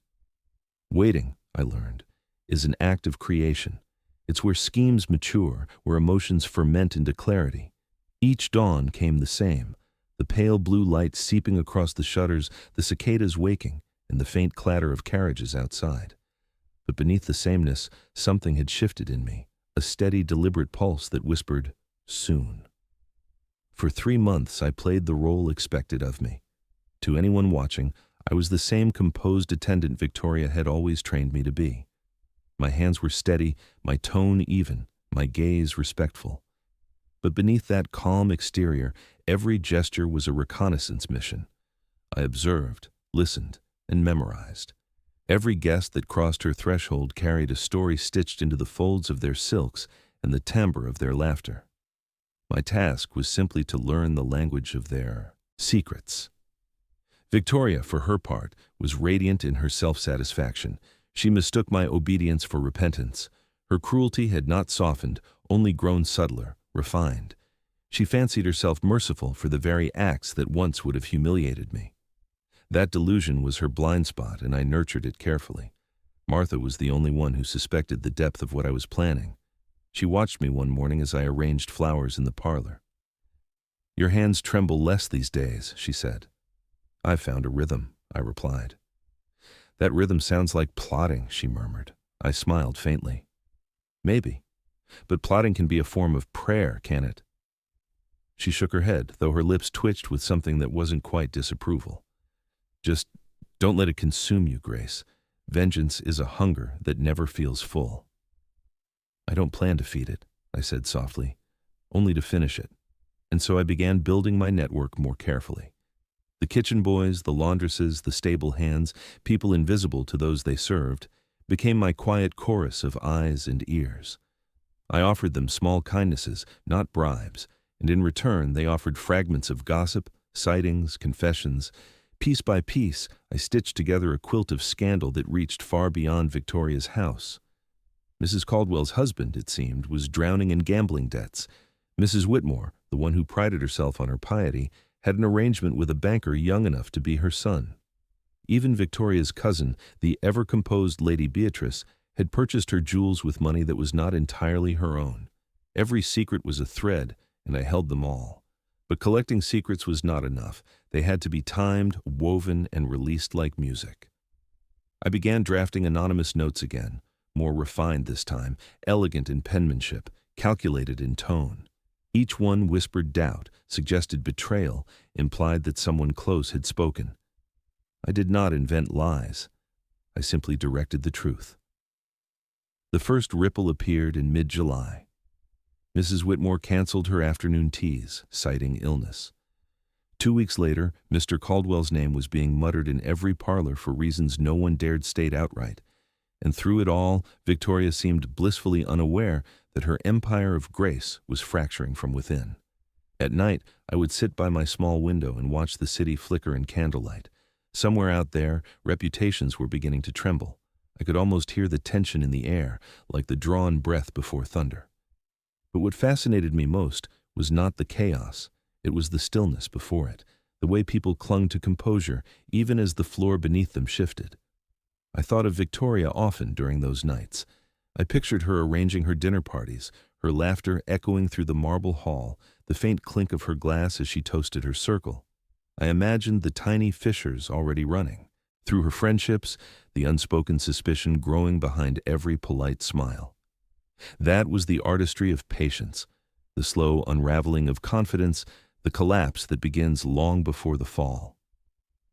Waiting, I learned, is an act of creation. It's where schemes mature, where emotions ferment into clarity. Each dawn came the same, the pale blue light seeping across the shutters, the cicadas waking, and the faint clatter of carriages outside. But beneath the sameness, something had shifted in me, a steady, deliberate pulse that whispered, soon. For 3 months I played the role expected of me. To anyone watching, I was the same composed attendant Victoria had always trained me to be. My hands were steady, my tone even, my gaze respectful. But beneath that calm exterior, every gesture was a reconnaissance mission. I observed, listened, and memorized. Every guest that crossed her threshold carried a story stitched into the folds of their silks and the timbre of their laughter. My task was simply to learn the language of their secrets. Victoria, for her part, was radiant in her self-satisfaction. She mistook my obedience for repentance. Her cruelty had not softened, only grown subtler, refined. She fancied herself merciful for the very acts that once would have humiliated me. That delusion was her blind spot, and I nurtured it carefully. Martha was the only one who suspected the depth of what I was planning. She watched me one morning as I arranged flowers in the parlor. "Your hands tremble less these days," she said. "I've found a rhythm," I replied. "That rhythm sounds like plotting," she murmured. I smiled faintly. "Maybe. But plotting can be a form of prayer, can it?" She shook her head, though her lips twitched with something that wasn't quite disapproval. "Just don't let it consume you, Grace. Vengeance is a hunger that never feels full." "I don't plan to feed it," I said softly, "only to finish it." And so I began building my network more carefully. The kitchen boys, the laundresses, the stable hands, people invisible to those they served, became my quiet chorus of eyes and ears. I offered them small kindnesses, not bribes, and in return they offered fragments of gossip, sightings, confessions. Piece by piece, I stitched together a quilt of scandal that reached far beyond Victoria's house. Mrs. Caldwell's husband, it seemed, was drowning in gambling debts. Mrs. Whitmore, the one who prided herself on her piety, had an arrangement with a banker young enough to be her son. Even Victoria's cousin, the ever-composed Lady Beatrice, had purchased her jewels with money that was not entirely her own. Every secret was a thread, and I held them all. But collecting secrets was not enough. They had to be timed, woven, and released like music. I began drafting anonymous notes again, more refined this time, elegant in penmanship, calculated in tone. Each one whispered doubt, suggested betrayal, implied that someone close had spoken. I did not invent lies. I simply directed the truth. The first ripple appeared in mid-July. Mrs. Whitmore canceled her afternoon teas, citing illness. 2 weeks later, Mr. Caldwell's name was being muttered in every parlor for reasons no one dared state outright. And through it all, Victoria seemed blissfully unaware that her empire of grace was fracturing from within. At night, I would sit by my small window and watch the city flicker in candlelight. Somewhere out there, reputations were beginning to tremble. I could almost hear the tension in the air, like the drawn breath before thunder. But what fascinated me most was not the chaos. It was the stillness before it, the way people clung to composure, even as the floor beneath them shifted. I thought of Victoria often during those nights. I pictured her arranging her dinner parties, her laughter echoing through the marble hall, the faint clink of her glass as she toasted her circle. I imagined the tiny fissures already running. Through her friendships, the unspoken suspicion growing behind every polite smile. That was the artistry of patience, the slow unraveling of confidence, the collapse that begins long before the fall.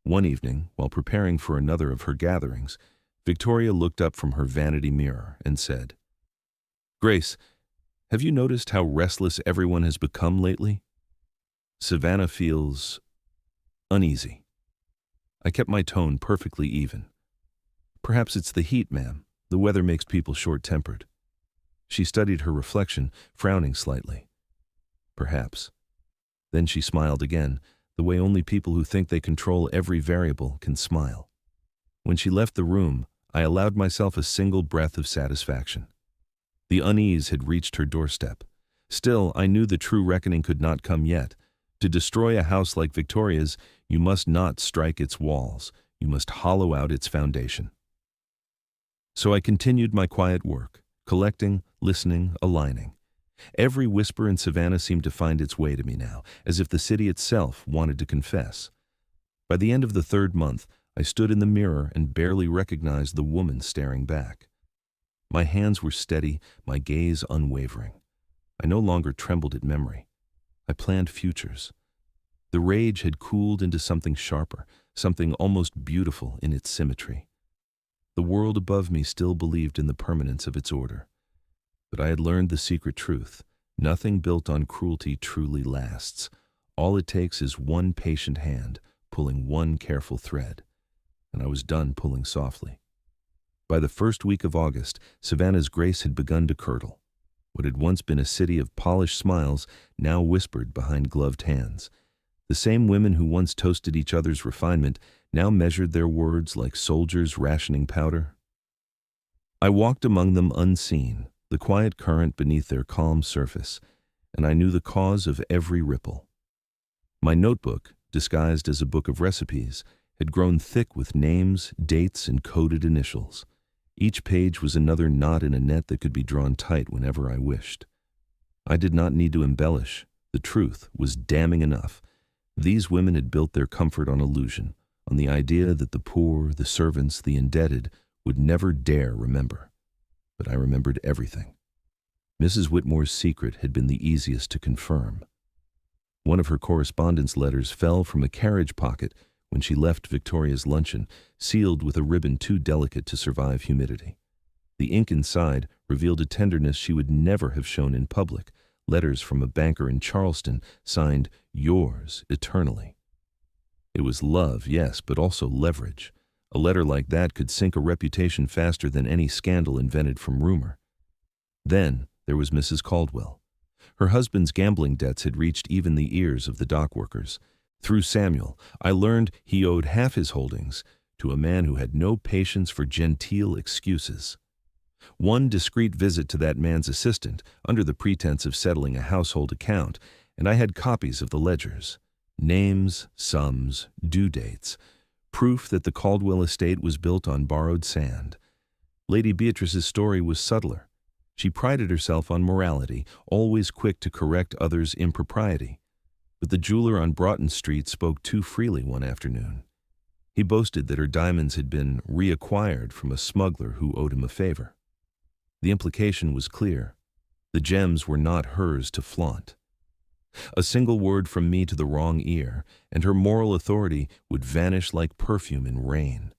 One evening, while preparing for another of her gatherings, Victoria looked up from her vanity mirror and said, "Grace, have you noticed how restless everyone has become lately? Savannah feels uneasy." I kept my tone perfectly even. "Perhaps it's the heat, ma'am. The weather makes people short-tempered." She studied her reflection, frowning slightly. "Perhaps." Then she smiled again, the way only people who think they control every variable can smile. When she left the room, I allowed myself a single breath of satisfaction. The unease had reached her doorstep. Still, I knew the true reckoning could not come yet. To destroy a house like Victoria's, you must not strike its walls. You must hollow out its foundation. So I continued my quiet work, collecting, listening, aligning. Every whisper in Savannah seemed to find its way to me now, as if the city itself wanted to confess. By the end of the third month, I stood in the mirror and barely recognized the woman staring back. My hands were steady, my gaze unwavering. I no longer trembled at memory. I planned futures. The rage had cooled into something sharper, something almost beautiful in its symmetry. The world above me still believed in the permanence of its order. But I had learned the secret truth. Nothing built on cruelty truly lasts. All it takes is one patient hand, pulling one careful thread. And I was done pulling softly. By the first week of August, Savannah's grace had begun to curdle. What had once been a city of polished smiles now whispered behind gloved hands. The same women who once toasted each other's refinement now measured their words like soldiers rationing powder. I walked among them unseen, the quiet current beneath their calm surface, and I knew the cause of every ripple. My notebook, disguised as a book of recipes, had grown thick with names, dates, and coded initials. Each page was another knot in a net that could be drawn tight whenever I wished. I did not need to embellish. The truth was damning enough. These women had built their comfort on illusion, on the idea that the poor, the servants, the indebted would never dare remember. But I remembered everything. Mrs. Whitmore's secret had been the easiest to confirm. One of her correspondence letters fell from a carriage pocket when she left Victoria's luncheon, sealed with a ribbon too delicate to survive humidity. The ink inside revealed a tenderness she would never have shown in public, letters from a banker in Charleston, signed "Yours eternally." It was love, yes, but also leverage. A letter like that could sink a reputation faster than any scandal invented from rumor. Then there was Mrs. Caldwell. Her husband's gambling debts had reached even the ears of the dock workers. Through Samuel, I learned he owed half his holdings to a man who had no patience for genteel excuses. One discreet visit to that man's assistant, under the pretense of settling a household account, and I had copies of the ledgers. Names, sums, due dates. Proof that the Caldwell estate was built on borrowed sand. Lady Beatrice's story was subtler. She prided herself on morality, always quick to correct others' impropriety. But the jeweler on Broughton Street spoke too freely one afternoon. He boasted that her diamonds had been reacquired from a smuggler who owed him a favor. The implication was clear. The gems were not hers to flaunt. A single word from me to the wrong ear, and her moral authority would vanish like perfume in rain.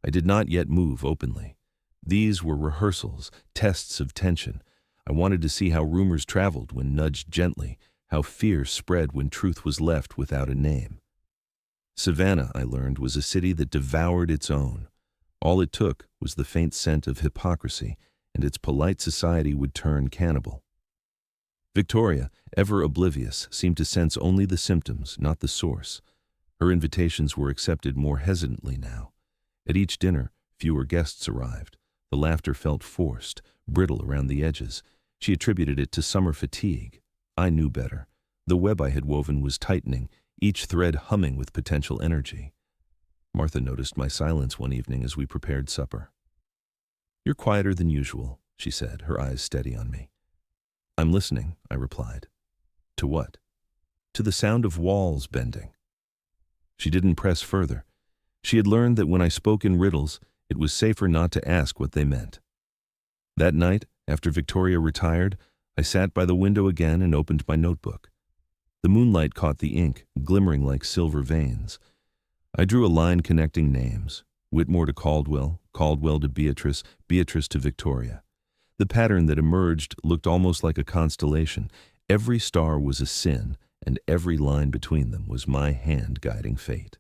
I did not yet move openly. These were rehearsals, tests of tension. I wanted to see how rumors traveled when nudged gently, how fear spread when truth was left without a name. Savannah, I learned, was a city that devoured its own. All it took was the faint scent of hypocrisy, and its polite society would turn cannibal. Victoria, ever oblivious, seemed to sense only the symptoms, not the source. Her invitations were accepted more hesitantly now. At each dinner, fewer guests arrived. The laughter felt forced, brittle around the edges. She attributed it to summer fatigue. I knew better. The web I had woven was tightening, each thread humming with potential energy. Martha noticed my silence one evening as we prepared supper. "You're quieter than usual," she said, her eyes steady on me. "I'm listening," I replied. "To what?" "To the sound of walls bending." She didn't press further. She had learned that when I spoke in riddles, it was safer not to ask what they meant. That night, after Victoria retired, I sat by the window again and opened my notebook. The moonlight caught the ink, glimmering like silver veins. I drew a line connecting names: Whitmore to Caldwell, Caldwell to Beatrice, Beatrice to Victoria. The pattern that emerged looked almost like a constellation. Every star was a sin, and every line between them was my hand guiding fate.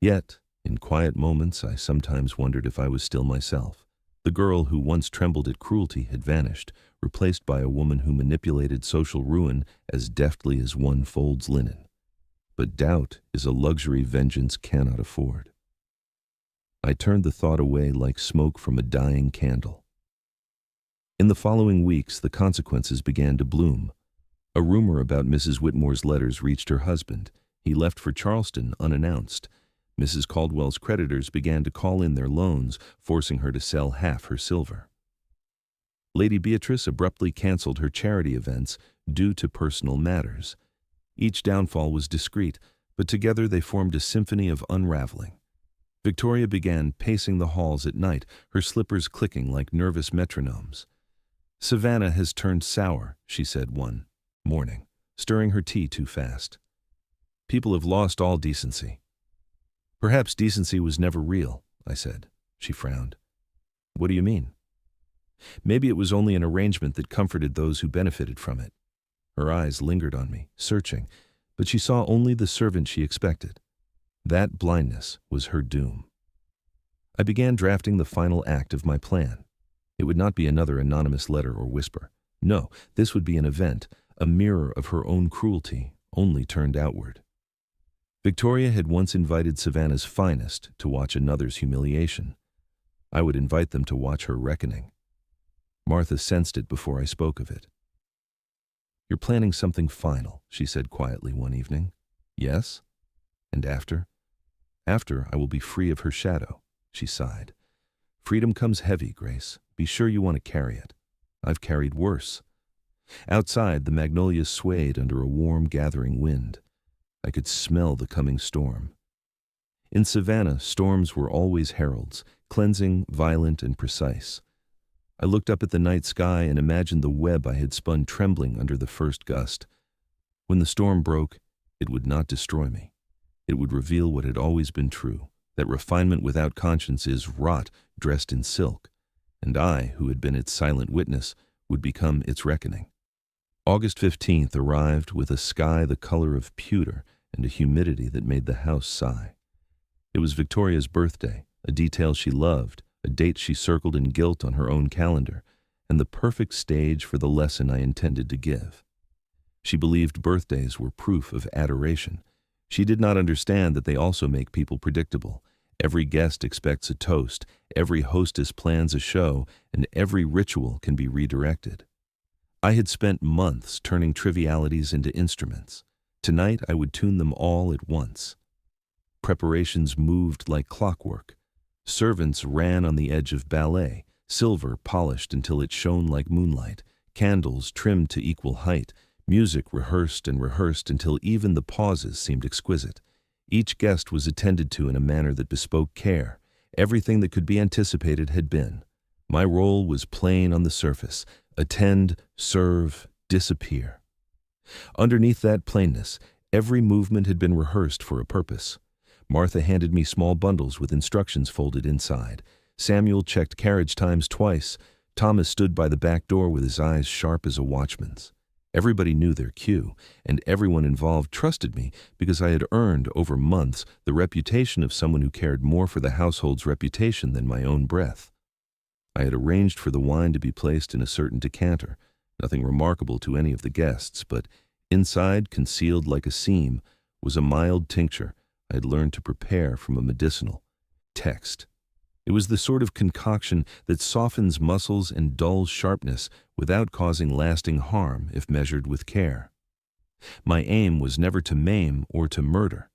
Yet, in quiet moments, I sometimes wondered if I was still myself. The girl who once trembled at cruelty had vanished, replaced by a woman who manipulated social ruin as deftly as one folds linen. But doubt is a luxury vengeance cannot afford. I turned the thought away like smoke from a dying candle. In the following weeks, the consequences began to bloom. A rumor about Mrs. Whitmore's letters reached her husband. He left for Charleston unannounced. Mrs. Caldwell's creditors began to call in their loans, forcing her to sell half her silver. Lady Beatrice abruptly canceled her charity events due to personal matters. Each downfall was discreet, but together they formed a symphony of unraveling. Victoria began pacing the halls at night, her slippers clicking like nervous metronomes. "Savannah has turned sour," she said one morning, stirring her tea too fast. "People have lost all decency." "Perhaps decency was never real," I said. She frowned. "What do you mean?" "Maybe it was only an arrangement that comforted those who benefited from it." Her eyes lingered on me, searching, but she saw only the servant she expected. That blindness was her doom. I began drafting the final act of my plan. It would not be another anonymous letter or whisper. No, this would be an event, a mirror of her own cruelty, only turned outward. Victoria had once invited Savannah's finest to watch another's humiliation. I would invite them to watch her reckoning. Martha sensed it before I spoke of it. "You're planning something final," she said quietly one evening. "Yes? And after?" "After, I will be free of her shadow," she sighed. "Freedom comes heavy, Grace. Be sure you want to carry it. I've carried worse." Outside, the magnolias swayed under a warm, gathering wind. I could smell the coming storm. In Savannah, storms were always heralds, cleansing, violent, and precise. I looked up at the night sky and imagined the web I had spun trembling under the first gust. When the storm broke, it would not destroy me. It would reveal what had always been true, that refinement without conscience is rot dressed in silk, and I, who had been its silent witness, would become its reckoning. August 15th arrived with a sky the color of pewter and a humidity that made the house sigh. It was Victoria's birthday, a detail she loved, a date she circled in gilt on her own calendar, and the perfect stage for the lesson I intended to give. She believed birthdays were proof of adoration. She did not understand that they also make people predictable. Every guest expects a toast, every hostess plans a show, and every ritual can be redirected. I had spent months turning trivialities into instruments. Tonight I would tune them all at once. Preparations moved like clockwork. Servants ran on the edge of ballet, silver polished until it shone like moonlight, candles trimmed to equal height, music rehearsed and rehearsed until even the pauses seemed exquisite. Each guest was attended to in a manner that bespoke care. Everything that could be anticipated had been. My role was plain on the surface: attend, serve, disappear. Underneath that plainness, every movement had been rehearsed for a purpose. Martha handed me small bundles with instructions folded inside. Samuel checked carriage times twice. Thomas stood by the back door with his eyes sharp as a watchman's. Everybody knew their cue, and everyone involved trusted me because I had earned, over months, the reputation of someone who cared more for the household's reputation than my own breath. I had arranged for the wine to be placed in a certain decanter, nothing remarkable to any of the guests, but inside, concealed like a seam, was a mild tincture I had learned to prepare from a medicinal text. It was the sort of concoction that softens muscles and dulls sharpness without causing lasting harm if measured with care. My aim was never to maim or to murder.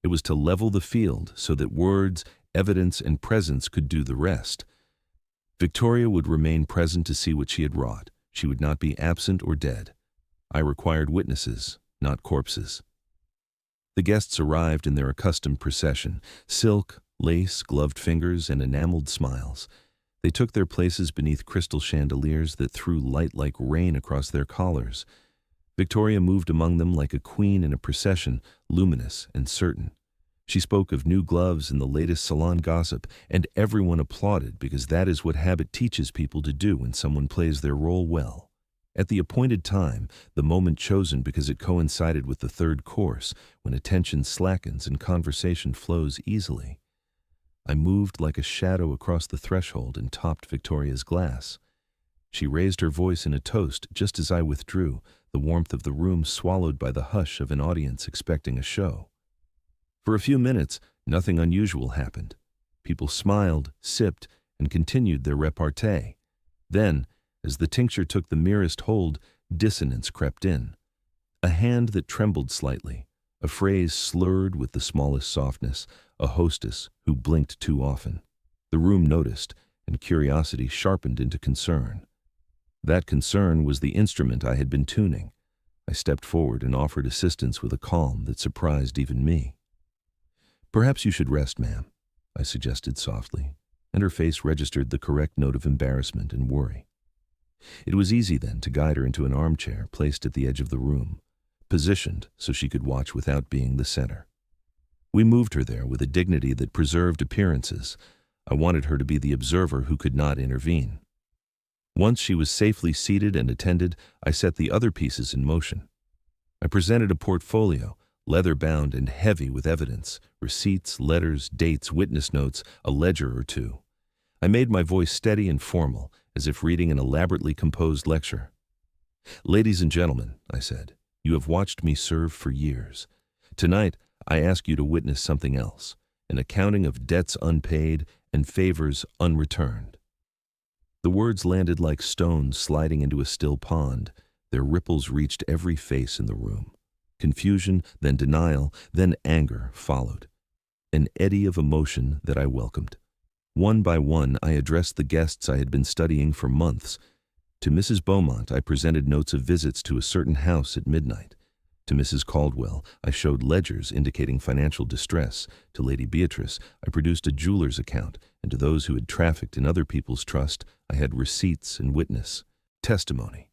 It was to level the field so that words, evidence, and presence could do the rest. Victoria would remain present to see what she had wrought. She would not be absent or dead. I required witnesses, not corpses. The guests arrived in their accustomed procession, silk, lace, gloved fingers, and enameled smiles. They took their places beneath crystal chandeliers that threw light like rain across their collars. Victoria moved among them like a queen in a procession, luminous and certain. She spoke of new gloves and the latest salon gossip, and everyone applauded because that is what habit teaches people to do when someone plays their role well. At the appointed time, the moment chosen because it coincided with the third course, when attention slackens and conversation flows easily, I moved like a shadow across the threshold and topped Victoria's glass. She raised her voice in a toast just as I withdrew, the warmth of the room swallowed by the hush of an audience expecting a show. For a few minutes, nothing unusual happened. People smiled, sipped, and continued their repartee. Then, as the tincture took the merest hold, dissonance crept in. A hand that trembled slightly, a phrase slurred with the smallest softness, a hostess who blinked too often. The room noticed, and curiosity sharpened into concern. That concern was the instrument I had been tuning. I stepped forward and offered assistance with a calm that surprised even me. "Perhaps you should rest, ma'am," I suggested softly, and her face registered the correct note of embarrassment and worry. It was easy then to guide her into an armchair placed at the edge of the room, positioned so she could watch without being the center. We moved her there with a dignity that preserved appearances. I wanted her to be the observer who could not intervene. Once she was safely seated and attended, I set the other pieces in motion. I presented a portfolio, leather-bound and heavy with evidence, receipts, letters, dates, witness notes, a ledger or two. I made my voice steady and formal, as if reading an elaborately composed lecture. "Ladies and gentlemen," I said, "you have watched me serve for years. Tonight, I ask you to witness something else, an accounting of debts unpaid and favors unreturned." The words landed like stones sliding into a still pond. Their ripples reached every face in the room. Confusion, then denial, then anger followed. An eddy of emotion that I welcomed. One by one, I addressed the guests I had been studying for months. To Mrs. Beaumont, I presented notes of visits to a certain house at midnight. To Mrs. Caldwell, I showed ledgers indicating financial distress. To Lady Beatrice, I produced a jeweler's account, and to those who had trafficked in other people's trust, I had receipts and witness, testimony.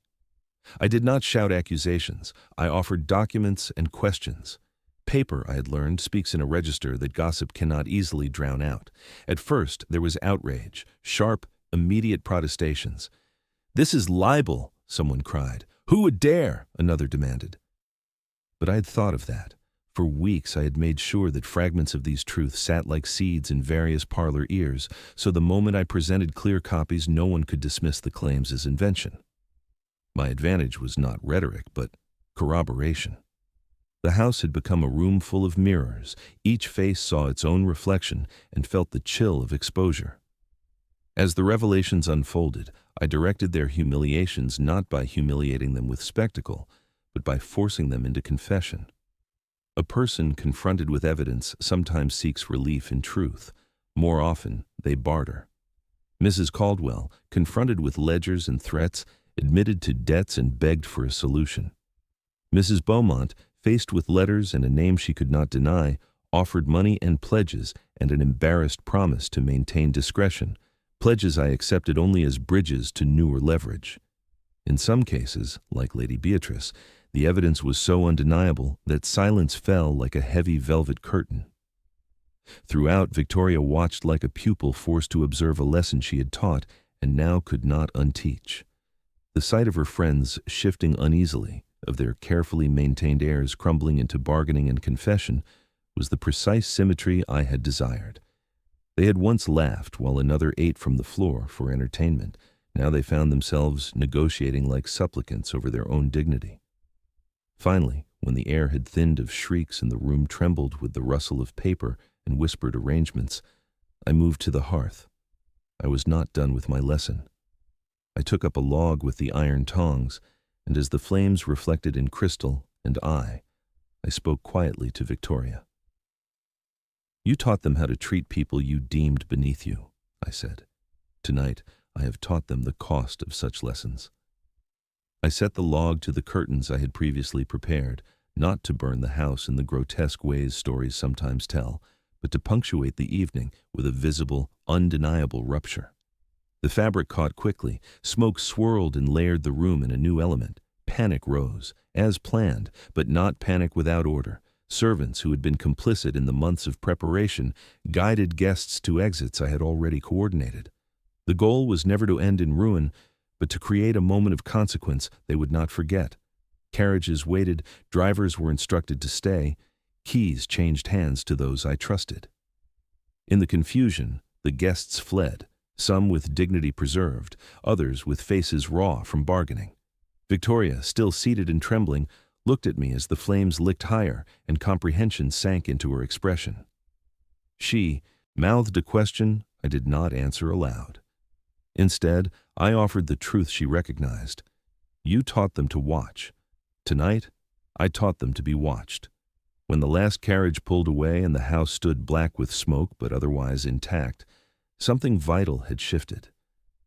I did not shout accusations. I offered documents and questions. Paper, I had learned, speaks in a register that gossip cannot easily drown out. At first, there was outrage, sharp, immediate protestations. "This is libel," someone cried. "Who would dare?" another demanded. But I had thought of that. For weeks I had made sure that fragments of these truths sat like seeds in various parlor ears, so the moment I presented clear copies, no one could dismiss the claims as invention. My advantage was not rhetoric, but corroboration. The house had become a room full of mirrors. Each face saw its own reflection and felt the chill of exposure. As the revelations unfolded, I directed their humiliations not by humiliating them with spectacle, but by forcing them into confession. A person confronted with evidence sometimes seeks relief in truth. More often, they barter. Mrs. Caldwell, confronted with ledgers and threats, admitted to debts and begged for a solution. Mrs. Beaumont, faced with letters and a name she could not deny, offered money and pledges and an embarrassed promise to maintain discretion, pledges I accepted only as bridges to newer leverage. In some cases, like Lady Beatrice, the evidence was so undeniable that silence fell like a heavy velvet curtain. Throughout, Victoria watched like a pupil forced to observe a lesson she had taught and now could not unteach. The sight of her friends shifting uneasily, of their carefully maintained airs crumbling into bargaining and confession, was the precise symmetry I had desired. They had once laughed while another ate from the floor for entertainment. Now they found themselves negotiating like supplicants over their own dignity. Finally, when the air had thinned of shrieks and the room trembled with the rustle of paper and whispered arrangements, I moved to the hearth. I was not done with my lesson. I took up a log with the iron tongs, and as the flames reflected in crystal and I spoke quietly to Victoria. "You taught them how to treat people you deemed beneath you," I said. "Tonight, I have taught them the cost of such lessons. I set the log to the curtains I had previously prepared, not to burn the house in the grotesque ways stories sometimes tell, but to punctuate the evening with a visible, undeniable rupture. The fabric caught quickly, smoke swirled and layered the room in a new element. Panic rose, as planned, but not panic without order. Servants who had been complicit in the months of preparation guided guests to exits I had already coordinated. The goal was never to end in ruin, but to create a moment of consequence they would not forget. Carriages waited, drivers were instructed to stay, keys changed hands to those I trusted. In the confusion, the guests fled, some with dignity preserved, others with faces raw from bargaining. Victoria, still seated and trembling, looked at me as the flames licked higher and comprehension sank into her expression. She mouthed a question I did not answer aloud. Instead, I offered the truth she recognized. You taught them to watch. Tonight, I taught them to be watched. When the last carriage pulled away and the house stood black with smoke but otherwise intact, something vital had shifted.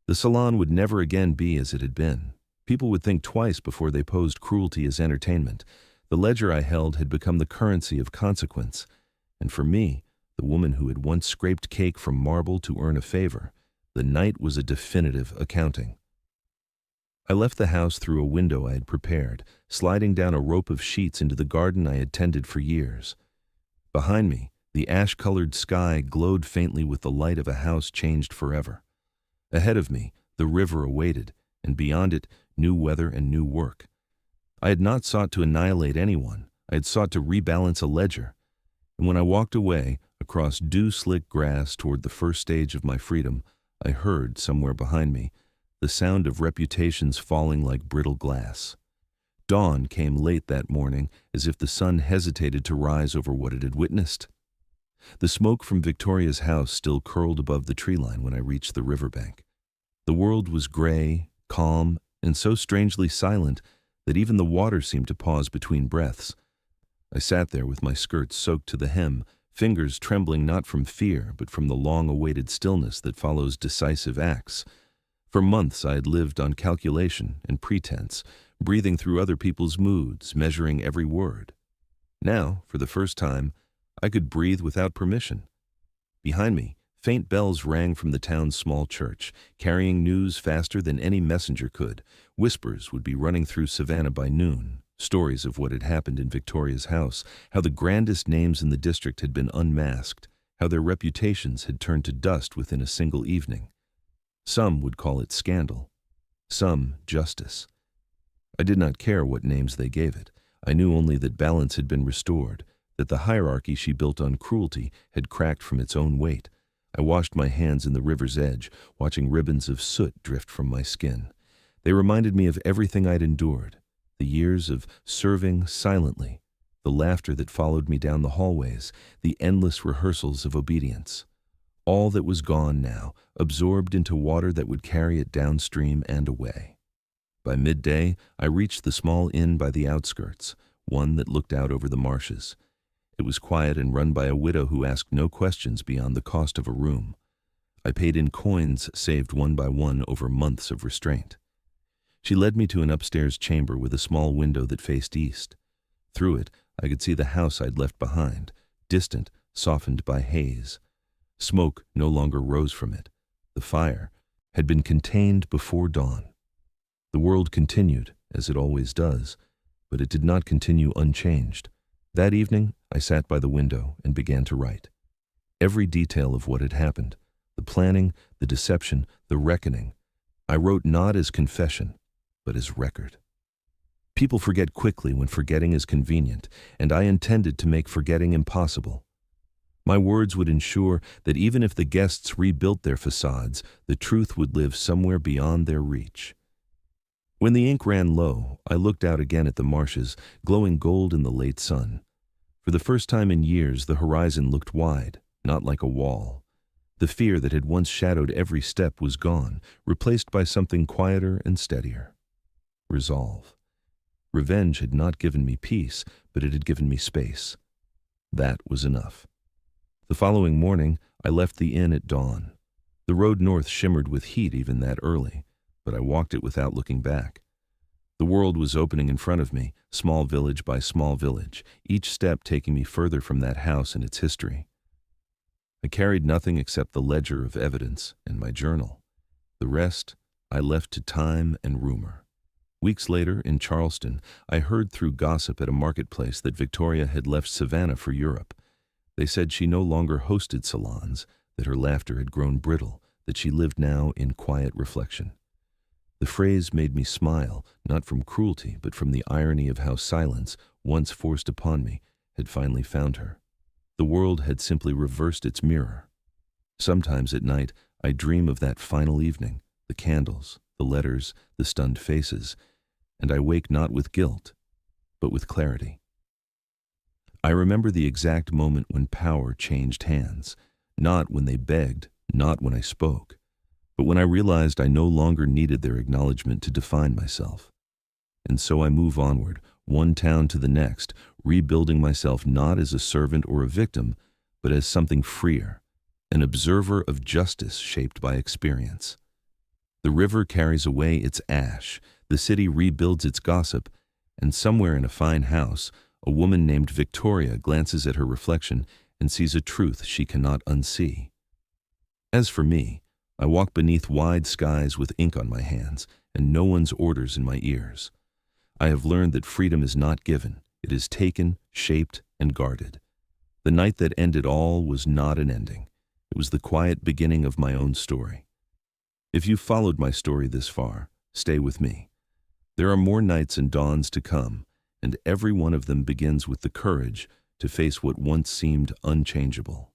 The salon would never again be as it had been. People would think twice before they posed cruelty as entertainment. The ledger I held had become the currency of consequence, and for me, the woman who had once scraped cake from marble to earn a favor, the night was a definitive accounting. I left the house through a window I had prepared, sliding down a rope of sheets into the garden I had tended for years. Behind me, the ash-colored sky glowed faintly with the light of a house changed forever. Ahead of me, the river awaited, and beyond it, new weather and new work. I had not sought to annihilate anyone. I had sought to rebalance a ledger. And when I walked away, across dew-slick grass toward the first stage of my freedom, I heard, somewhere behind me, the sound of reputations falling like brittle glass. Dawn came late that morning, as if the sun hesitated to rise over what it had witnessed. The smoke from Victoria's house still curled above the tree line when I reached the riverbank. The world was gray, calm, and so strangely silent that even the water seemed to pause between breaths. I sat there with my skirts soaked to the hem, fingers trembling not from fear but from the long-awaited stillness that follows decisive acts. For months I had lived on calculation and pretense, breathing through other people's moods, measuring every word. Now, for the first time, I could breathe without permission. Behind me, faint bells rang from the town's small church, carrying news faster than any messenger could. Whispers would be running through Savannah by noon, stories of what had happened in Victoria's house, how the grandest names in the district had been unmasked, how their reputations had turned to dust within a single evening. Some would call it scandal, some justice. I did not care what names they gave it. I knew only that balance had been restored, that the hierarchy she built on cruelty had cracked from its own weight. I washed my hands in the river's edge, watching ribbons of soot drift from my skin. They reminded me of everything I'd endured, the years of serving silently, the laughter that followed me down the hallways, the endless rehearsals of obedience. All that was gone now, absorbed into water that would carry it downstream and away. By midday, I reached the small inn by the outskirts, one that looked out over the marshes. It was quiet and run by a widow who asked no questions beyond the cost of a room. I paid in coins saved one by one over months of restraint. She led me to an upstairs chamber with a small window that faced east. Through it, I could see the house I'd left behind, distant, softened by haze. Smoke no longer rose from it. The fire had been contained before dawn. The world continued, as it always does, but it did not continue unchanged. That evening, I sat by the window and began to write. Every detail of what had happened, the planning, the deception, the reckoning, I wrote not as confession, but as record. People forget quickly when forgetting is convenient, and I intended to make forgetting impossible. My words would ensure that even if the guests rebuilt their facades, the truth would live somewhere beyond their reach. When the ink ran low, I looked out again at the marshes, glowing gold in the late sun. For the first time in years, the horizon looked wide, not like a wall. The fear that had once shadowed every step was gone, replaced by something quieter and steadier. Resolve. Revenge had not given me peace, but it had given me space. That was enough. The following morning, I left the inn at dawn. The road north shimmered with heat even that early, but I walked it without looking back. The world was opening in front of me, small village by small village, each step taking me further from that house and its history. I carried nothing except the ledger of evidence and my journal. The rest I left to time and rumor. Weeks later, in Charleston, I heard through gossip at a marketplace that Victoria had left Savannah for Europe. They said she no longer hosted salons, that her laughter had grown brittle, that she lived now in quiet reflection. The phrase made me smile, not from cruelty, but from the irony of how silence, once forced upon me, had finally found her. The world had simply reversed its mirror. Sometimes at night, I dream of that final evening, the candles, the letters, the stunned faces, and I wake not with guilt, but with clarity. I remember the exact moment when power changed hands, not when they begged, not when I spoke, but when I realized I no longer needed their acknowledgement to define myself. And so I move onward, one town to the next, rebuilding myself not as a servant or a victim, but as something freer, an observer of justice shaped by experience. The river carries away its ash, the city rebuilds its gossip, and somewhere in a fine house, a woman named Victoria glances at her reflection and sees a truth she cannot unsee. As for me, I walk beneath wide skies with ink on my hands and no one's orders in my ears. I have learned that freedom is not given, it is taken, shaped, and guarded. The night that ended all was not an ending. It was the quiet beginning of my own story. If you've followed my story this far, stay with me. There are more nights and dawns to come, and every one of them begins with the courage to face what once seemed unchangeable.